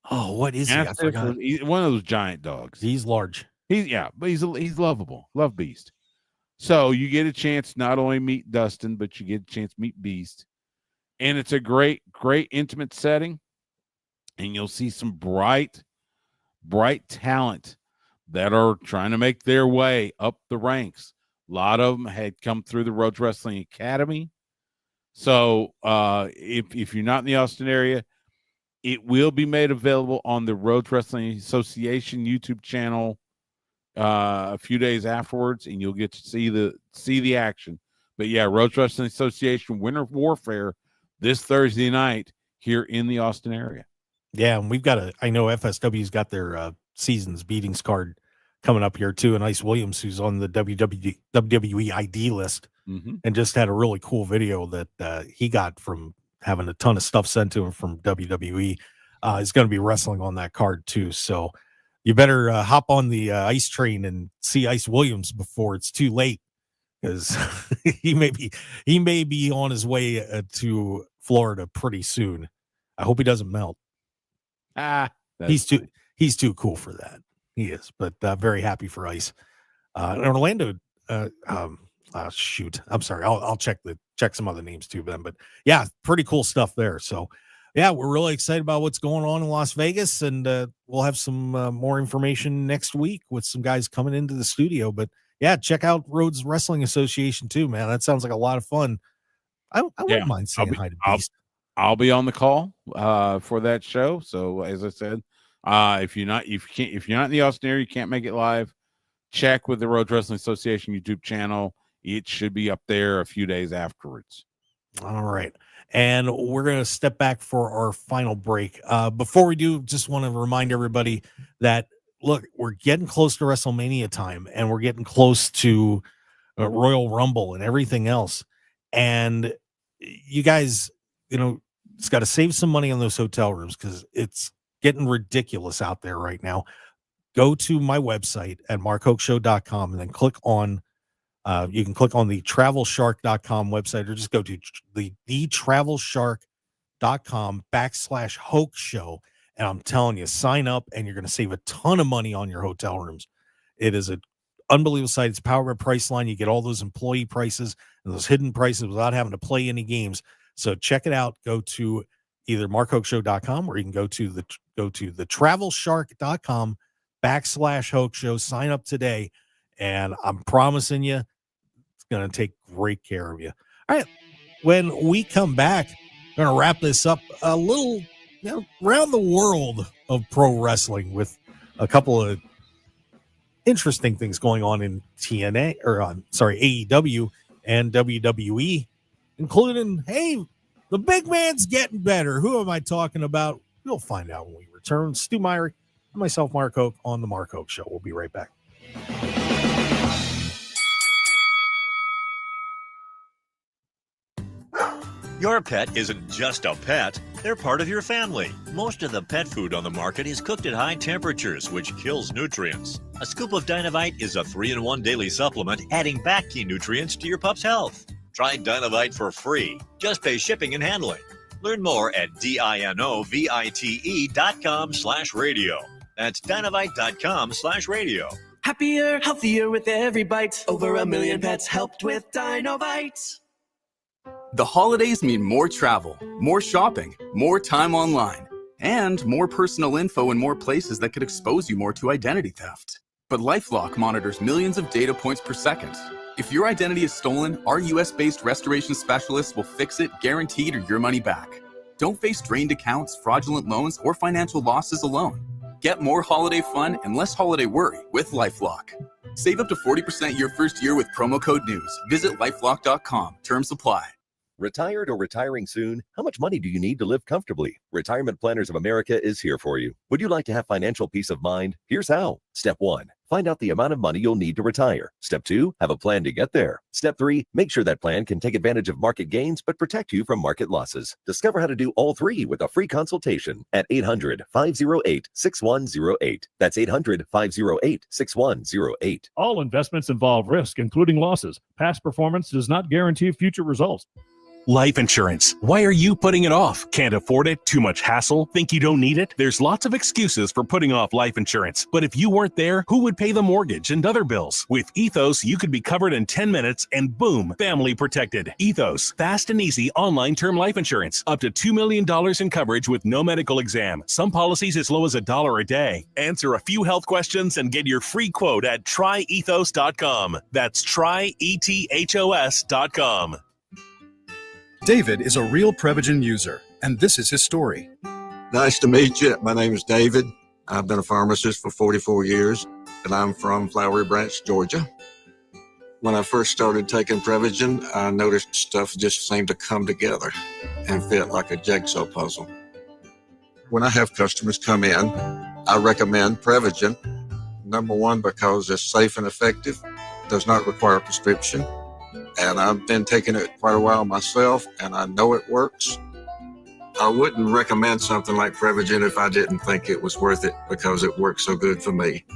Oh, what is he? I forgot. He's one of those giant dogs. He's large. But he's lovable. Love Beast. So you get a chance not only meet Dustin, but you get a chance to meet Beast. And it's a great, great intimate setting. And you'll see some bright talent that are trying to make their way up the ranks. A lot of them had come through the Rhodes Wrestling Academy. So if you're not in the Austin area, it will be made available on the Rhodes Wrestling Association YouTube channel a few days afterwards, and you'll get to see the action. But yeah, Rhodes Wrestling Association Winter Warfare this Thursday night here in the Austin area. Yeah, and I know FSW's got their season's beatings card coming up here too, and Ice Williams, who's on the WWE ID list, and just had a really cool video that he got from having a ton of stuff sent to him from WWE. Is going to be wrestling on that card too, so you better hop on the Ice train and see Ice Williams before it's too late, because he may be on his way to Florida pretty soon. I hope he doesn't melt. He's too cool for that. He is, but very happy for Ice. Orlando. Shoot, I'm sorry. I'll check some other names too, Ben. But yeah, pretty cool stuff there. So yeah, we're really excited about what's going on in Las Vegas, and we'll have some more information next week with some guys coming into the studio. But yeah, check out Rhodes Wrestling Association too, man. That sounds like a lot of fun. I wouldn't mind saying hi to Beast. I'll be on the call for that show. So as I said, if you're not in the Austin area, you can't make it live, check with the Rhodes Wrestling Association YouTube channel. It should be up there a few days afterwards. All right. And we're going to step back for our final break. Before we do, just want to remind everybody that, look, we're getting close to WrestleMania time, and we're getting close to Royal Rumble and everything else. And you guys, it's got to save some money on those hotel rooms, because it's getting ridiculous out there right now. Go to my website at markhokeshow.com and then click on you can click on the travelshark.com website, or just go to the travelshark.com/Hoke Show. And I'm telling you, sign up and you're going to save a ton of money on your hotel rooms. It is an unbelievable site. It's powered by Priceline. You get all those employee prices and those hidden prices without having to play any games. So check it out. Go to either markhokeshow.com, or you can go to the travelshark.com/Hoke Show. Sign up today, and I'm promising you, going to take great care of you. All right. When we come back, we're going to wrap this up a little, around the world of pro wrestling, with a couple of interesting things going on in AEW and WWE, including, hey, the big man's getting better. Who am I talking about? We'll find out when we return. Stu Myrick and myself, Mark Hoke, on the Mark Hoke Show. We'll be right back. Your pet isn't just a pet, they're part of your family. Most of the pet food on the market is cooked at high temperatures, which kills nutrients. A scoop of Dynovite is a 3-in-1 daily supplement, adding back key nutrients to your pup's health. Try Dynovite for free. Just pay shipping and handling. Learn more at dinovite.com/radio. That's dinovite.com/radio. Happier, healthier with every bite. Over 1 million pets helped with Dynovite. The holidays mean more travel, more shopping, more time online, and more personal info in more places that could expose you more to identity theft. But LifeLock monitors millions of data points per second. If your identity is stolen, our US-based restoration specialists will fix it, guaranteed, or your money back. Don't face drained accounts, fraudulent loans, or financial losses alone. Get more holiday fun and less holiday worry with LifeLock. Save up to 40% your first year with promo code NEWS. Visit lifelock.com. Terms apply. Retired or retiring soon? How much money do you need to live comfortably? Retirement Planners of America is here for you. Would you like to have financial peace of mind? Here's how. Step 1. Find out the amount of money you'll need to retire. Step 2. Have a plan to get there. Step 3. Make sure that plan can take advantage of market gains but protect you from market losses. Discover how to do all three with a free consultation at 800-508-6108. That's 800-508-6108. All investments involve risk, including losses. Past performance does not guarantee future results. Life insurance. Why are you putting it off? Can't afford it? Too much hassle? Think you don't need it? There's lots of excuses for putting off life insurance. But if you weren't there, who would pay the mortgage and other bills? With Ethos, you could be covered in 10 minutes and boom, family protected. Ethos, fast and easy online term life insurance. Up to $2 million in coverage with no medical exam. Some policies as low as $1 a day. Answer a few health questions and get your free quote at tryethos.com. That's tryethos.com. David is a real Prevagen user, and this is his story. Nice to meet you. My name is David. I've been a pharmacist for 44 years, and I'm from Flowery Branch, Georgia. When I first started taking Prevagen, I noticed stuff just seemed to come together and fit like a jigsaw puzzle. When I have customers come in, I recommend Prevagen. Number one, because it's safe and effective, does not require a prescription. And I've been taking it quite a while myself, and I know it works. I wouldn't recommend something like Prevagen if I didn't think it was worth it, because it works so good for me.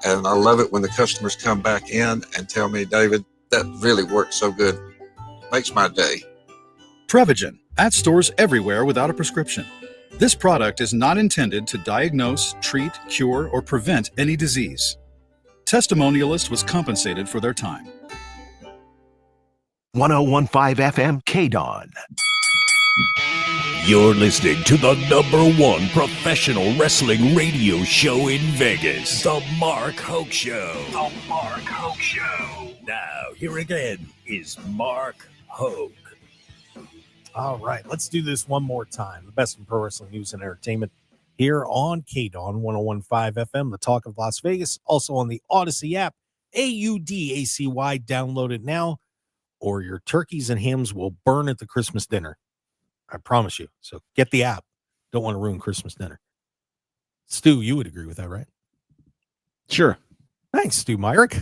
And I love it when the customers come back in and tell me, David, that really works so good. Makes my day. Prevagen, at stores everywhere without a prescription. This product is not intended to diagnose, treat, cure, or prevent any disease. Testimonialist was compensated for their time. 1015 FM KDAWN. You're listening to the #1 professional wrestling radio show in Vegas, The Mark Hoke Show. The Mark Hoke Show. Now, here again is Mark Hoke. All right, let's do this one more time. The best in pro wrestling news and entertainment here on KDAWN 1015 FM, the talk of Las Vegas. Also on the Odyssey app, AUDACY. Download it now, or your turkeys and hams will burn at the Christmas dinner. I promise you. So get the app. Don't want to ruin Christmas dinner. Stu, you would agree with that, right? Sure. Thanks, Stu Myrick.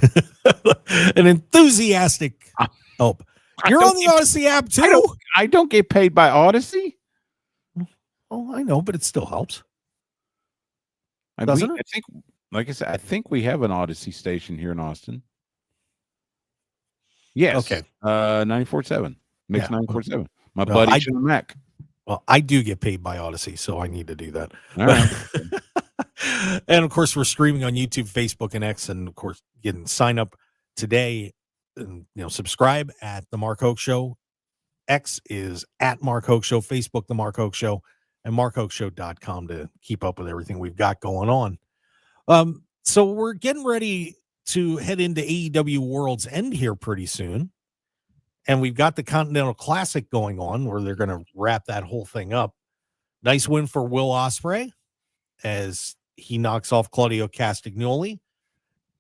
An enthusiastic help. You're on the Odyssey app, too. I don't get paid by Odyssey. Oh, I know, but it still helps. I think, like I said, I think we have an Odyssey station here in Austin. Yes. Okay. 94.7. Mix 94.7. My buddy Sean Mack. Well, I do get paid by Odyssey, so I need to do that. All right. And of course, we're streaming on YouTube, Facebook, and X, and of course, you can sign up today and subscribe at the Mark Hoke Show. X is at Mark Hoke Show, Facebook the Mark Hoke Show, and markhokeshow.com to keep up with everything we've got going on. So we're getting ready to head into AEW World's End here pretty soon. And we've got the Continental Classic going on where they're going to wrap that whole thing up. Nice win for Will Ospreay as he knocks off Claudio Castagnoli.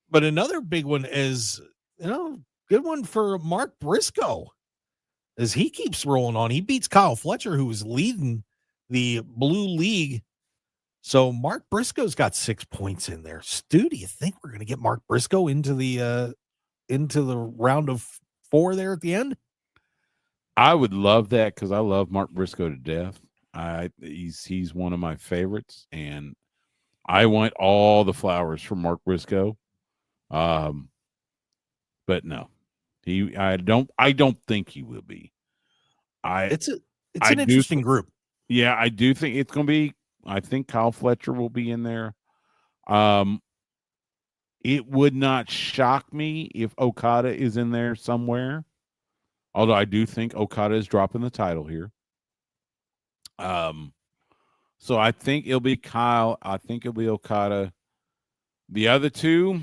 But another big one is, good one for Mark Briscoe as he keeps rolling on. He beats Kyle Fletcher, who was leading the Blue League. So Mark Briscoe's got 6 points in there. Stu, do you think we're going to get Mark Briscoe into the round of 4 there at the end? I would love that because I love Mark Briscoe to death. He's one of my favorites, and I want all the flowers from Mark Briscoe. But no, I don't think he will be. It's an interesting group. Yeah, I do think it's going to be. I think Kyle Fletcher will be in there. It would not shock me if Okada is in there somewhere. Although I do think Okada is dropping the title here. So I think it'll be Kyle. I think it'll be Okada. The other two,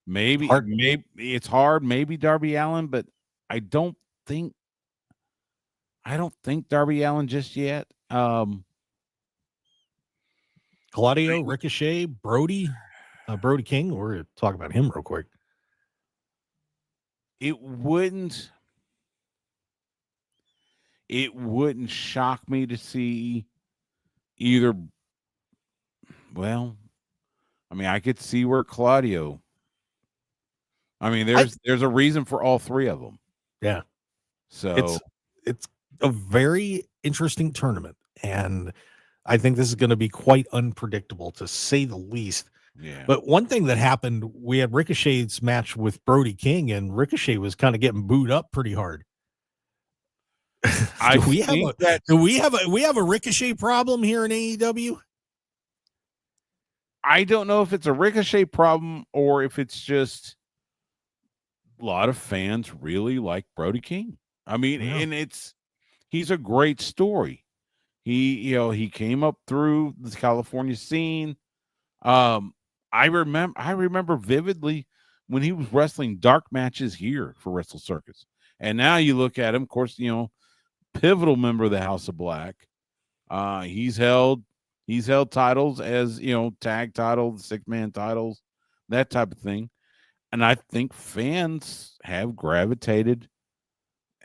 maybe it's hard. Maybe Darby Allin, but I don't think Darby Allin just yet. Claudio, Ricochet, Brody King. We're going to talk about him real quick. It wouldn't shock me to see either. Well, I mean, I could see where Claudio. I mean, there's a reason for all three of them. Yeah. So it's a very interesting tournament, and I think this is going to be quite unpredictable, to say the least. Yeah. But one thing that happened, we had Ricochet's match with Brody King, and Ricochet was kind of getting booed up pretty hard. Do we have a Ricochet problem here in AEW? I don't know if it's a Ricochet problem or if it's just a lot of fans really like Brody King. I mean, and he's a great story. He came up through the California scene. I remember vividly when he was wrestling dark matches here for Wrestle Circus. And now you look at him, of course, pivotal member of the House of Black. He's held titles as, tag titles, 6-man titles, that type of thing. And I think fans have gravitated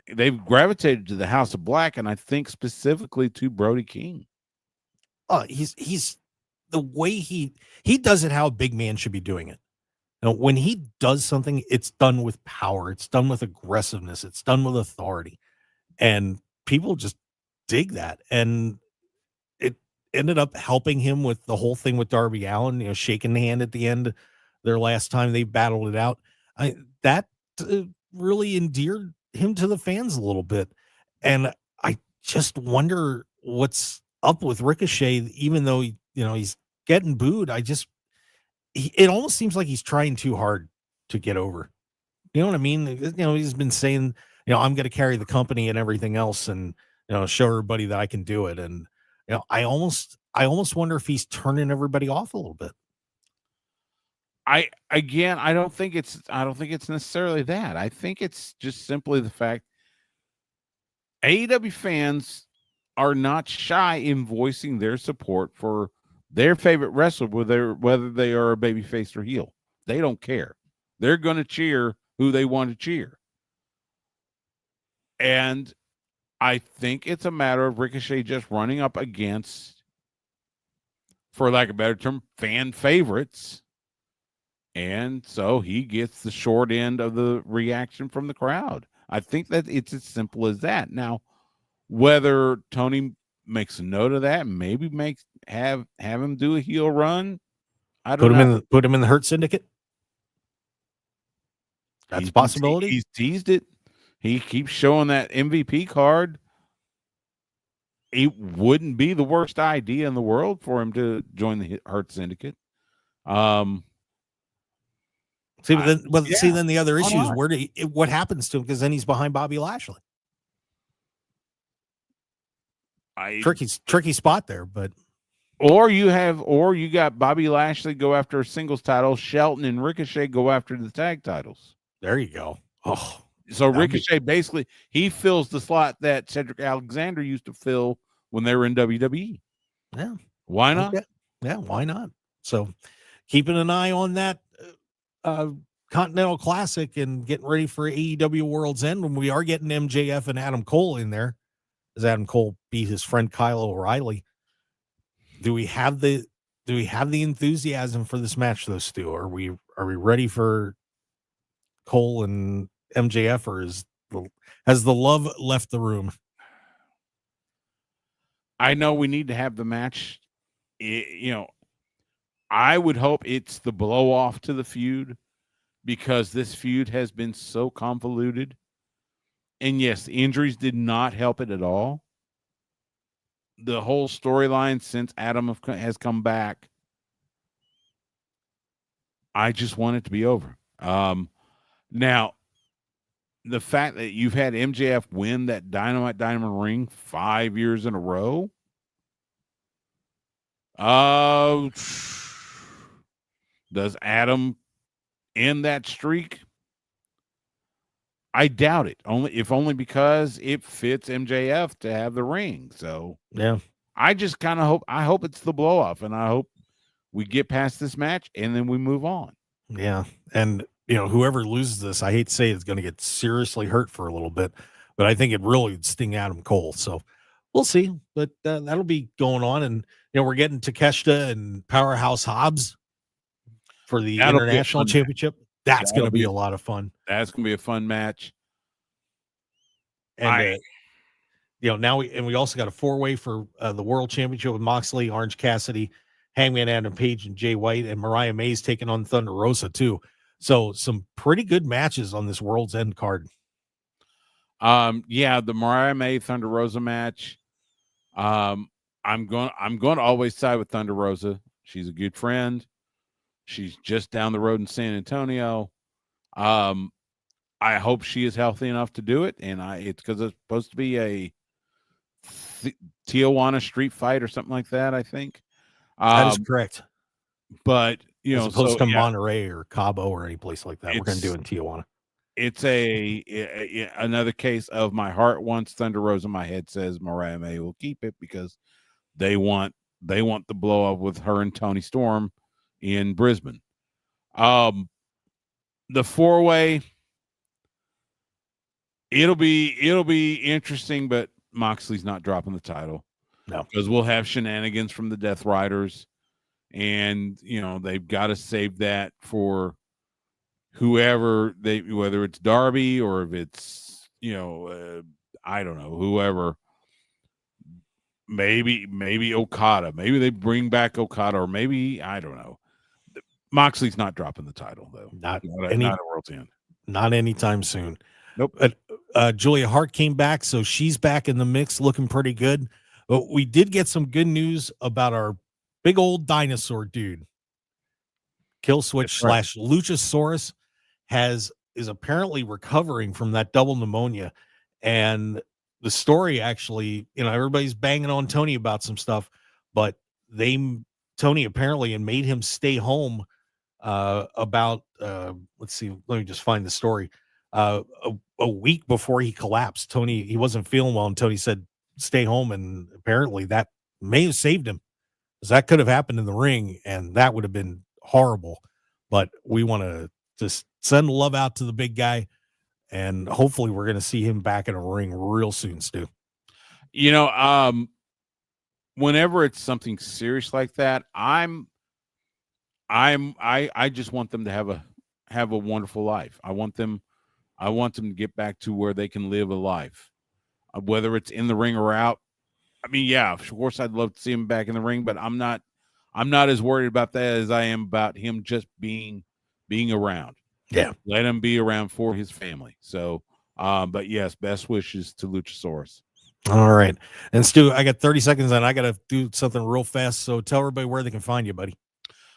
to the House of Black, and I think specifically to Brody King. Oh, he's the way he does it how a big man should be doing it. Now, when he does something, it's done with power, it's done with aggressiveness, it's done with authority. And people just dig that. And it ended up helping him with the whole thing with Darby Allin, shaking the hand at the end their last time they battled it out. That really endeared him to the fans a little bit. And I just wonder what's up with Ricochet, even though he's getting booed. It almost seems like he's trying too hard to get over. You know what I mean? He's been saying, I'm going to carry the company and everything else, and show everybody that I can do it. And I almost wonder if he's turning everybody off a little bit. I don't think it's necessarily that. I think it's just simply the fact AEW fans are not shy in voicing their support for their favorite wrestler, whether they are a babyface or heel. They don't care. They're going to cheer who they want to cheer. And I think it's a matter of Ricochet just running up against, for lack of a better term, fan favorites. And so he gets the short end of the reaction from the crowd. I think that it's as simple as that. Now, whether Tony makes a note of that, maybe have him do a heel run, I don't know. Put him in the Hurt Syndicate. That's a possibility. He's teased it. He keeps showing that MVP card. It wouldn't be the worst idea in the world for him to join the Hurt Syndicate. Then the other issue is what happens to him, because then he's behind Bobby Lashley. Tricky spot there, but or you got Bobby Lashley go after a singles title, Shelton and Ricochet go after the tag titles. There you go. Oh, so Ricochet basically he fills the slot that Cedric Alexander used to fill when they were in WWE. Yeah, why not? Okay. Yeah, why not? So keeping an eye on that Continental Classic and getting ready for AEW World's End, when we are getting MJF and Adam Cole in there, as Adam Cole beat his friend Kyle O'Reilly. Do we have the enthusiasm for this match, though, Stu? Are we ready for Cole and MJF, or is has the love left the room? I know we need to have the match. I would hope it's the blow off to the feud, because this feud has been so convoluted. And yes, the injuries did not help it at all. The whole storyline since Adam has come back, I just want it to be over. Now, the fact that you've had MJF win that Dynamite Diamond ring 5 years in a row, does Adam end that streak? I doubt it. Only because it fits MJF to have the ring. So yeah, I just kind of hope it's the blow off, and I hope we get past this match and then we move on. Yeah, and whoever loses this, I hate to say, is going to get seriously hurt for a little bit, but I think it really would sting Adam Cole. So we'll see, but that'll be going on, and we're getting Takeshita and Powerhouse Hobbs for the International Championship. That's going to be a lot of fun. That's going to be a fun match. And now we also got a 4-way for the World Championship with Moxley, Orange Cassidy, Hangman Adam Page, and Jay White, and Mariah May's taking on Thunder Rosa too. So some pretty good matches on this World's End card. Yeah, the Mariah May Thunder Rosa match. I'm going to always side with Thunder Rosa. She's a good friend. She's just down the road in San Antonio. I hope she is healthy enough to do it, and it's because it's supposed to be a Tijuana street fight or something like that, I think. That is correct. But as opposed to Monterey or Cabo or any place like that, we're going to do it in Tijuana. It's another case of my heart wants Thunder Rosa, my head says Mariah May will keep it, because they want the blow up with her and Tony Storm in Brisbane. The 4-way, it'll be interesting, but Moxley's not dropping the title. No, because we'll have shenanigans from the Death Riders, and they've got to save that for whoever whether it's Darby or if it's I don't know, whoever. Maybe Okada. Maybe they bring back Okada, or maybe I don't know. Moxley's not dropping the title though. Not at World's End. Not anytime soon. Nope. Julia Hart came back, so she's back in the mix, looking pretty good. But we did get some good news about our big old dinosaur dude. Kill Switch / Luchasaurus is apparently recovering from that double pneumonia, and the story actually, everybody's banging on Tony about some stuff, but Tony apparently and made him stay home about let's see, let me just find the story. A week before he collapsed, he wasn't feeling well, and Tony said stay home, and apparently that may have saved him, because that could have happened in the ring, and that would have been horrible. But we want to just send love out to the big guy, and hopefully we're going to see him back in a ring real soon, Stu. Whenever it's something serious like that, I just want them to have a wonderful life. I want them to get back to where they can live a life, whether it's in the ring or out. I mean, yeah, of course I'd love to see him back in the ring, but I'm not as worried about that as I am about him just being around. Yeah. Let him be around for his family. So, but yes, best wishes to Luchasaurus. All right. And Stu, I got 30 seconds and I got to do something real fast. So tell everybody where they can find you, buddy.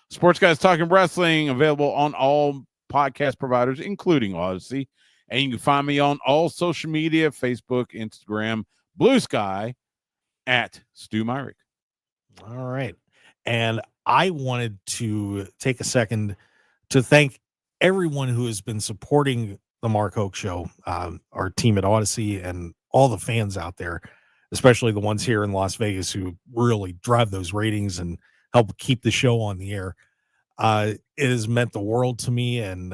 Sports Guys Talking Wrestling, available on all podcast providers, including Odyssey. And you can find me on all social media, Facebook, Instagram, Blue Sky, at Stu Myrick. All right. And I wanted to take a second to thank everyone who has been supporting the Mark Hoke Show, our team at Odyssey, and all the fans out there, especially the ones here in Las Vegas who really drive those ratings and help keep the show on the air. It has meant the world to me, and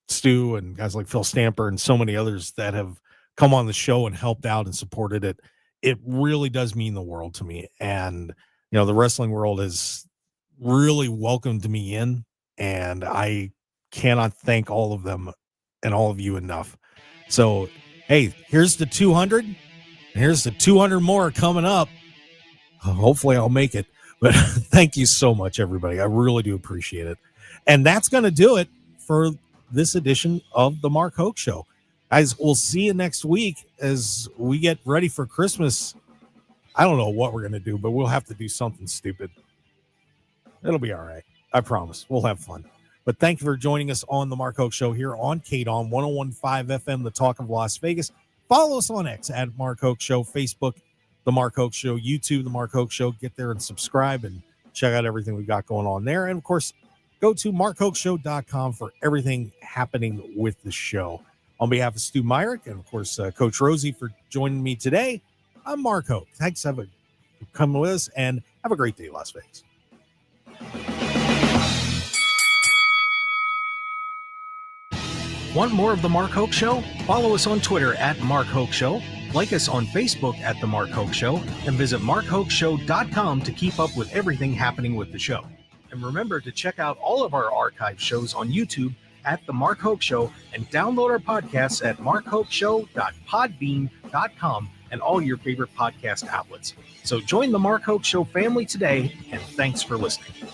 Stu and guys like Phil Stamper and so many others that have come on the show and helped out and supported it. It really does mean the world to me. And, the wrestling world has really welcomed me in, and I cannot thank all of them and all of you enough. So, hey, here's the 200. And here's the 200 more coming up. Hopefully I'll make it. But thank you so much, everybody. I really do appreciate it. And that's going to do it for this edition of the Mark Hoke Show. Guys, we'll see you next week as we get ready for Christmas. I don't know what we're going to do, but we'll have to do something stupid. It'll be all right. I promise. We'll have fun. But thank you for joining us on the Mark Hoke Show here on KDAWN 101.5 FM, the talk of Las Vegas. Follow us on X at Mark Hoke Show, Facebook, The Mark Hoke Show, YouTube, The Mark Hoke Show. Get there and subscribe and check out everything we got going on there. And, of course, go to markhokeshow.com for everything happening with the show. On behalf of Stu Myrick and, of course, Coach Rosey for joining me today, I'm Mark Hoke. Thanks for coming with us, and have a great day, Las Vegas. Want more of The Mark Hoke Show? Follow us on Twitter at Mark Hoke Show, like us on Facebook at The Mark Hoke Show, and visit markhokeshow.com to keep up with everything happening with the show. And remember to check out all of our archive shows on YouTube at The Mark Hoke Show and download our podcasts at markhokeshow.podbean.com and all your favorite podcast outlets. So join The Mark Hoke Show family today, and thanks for listening.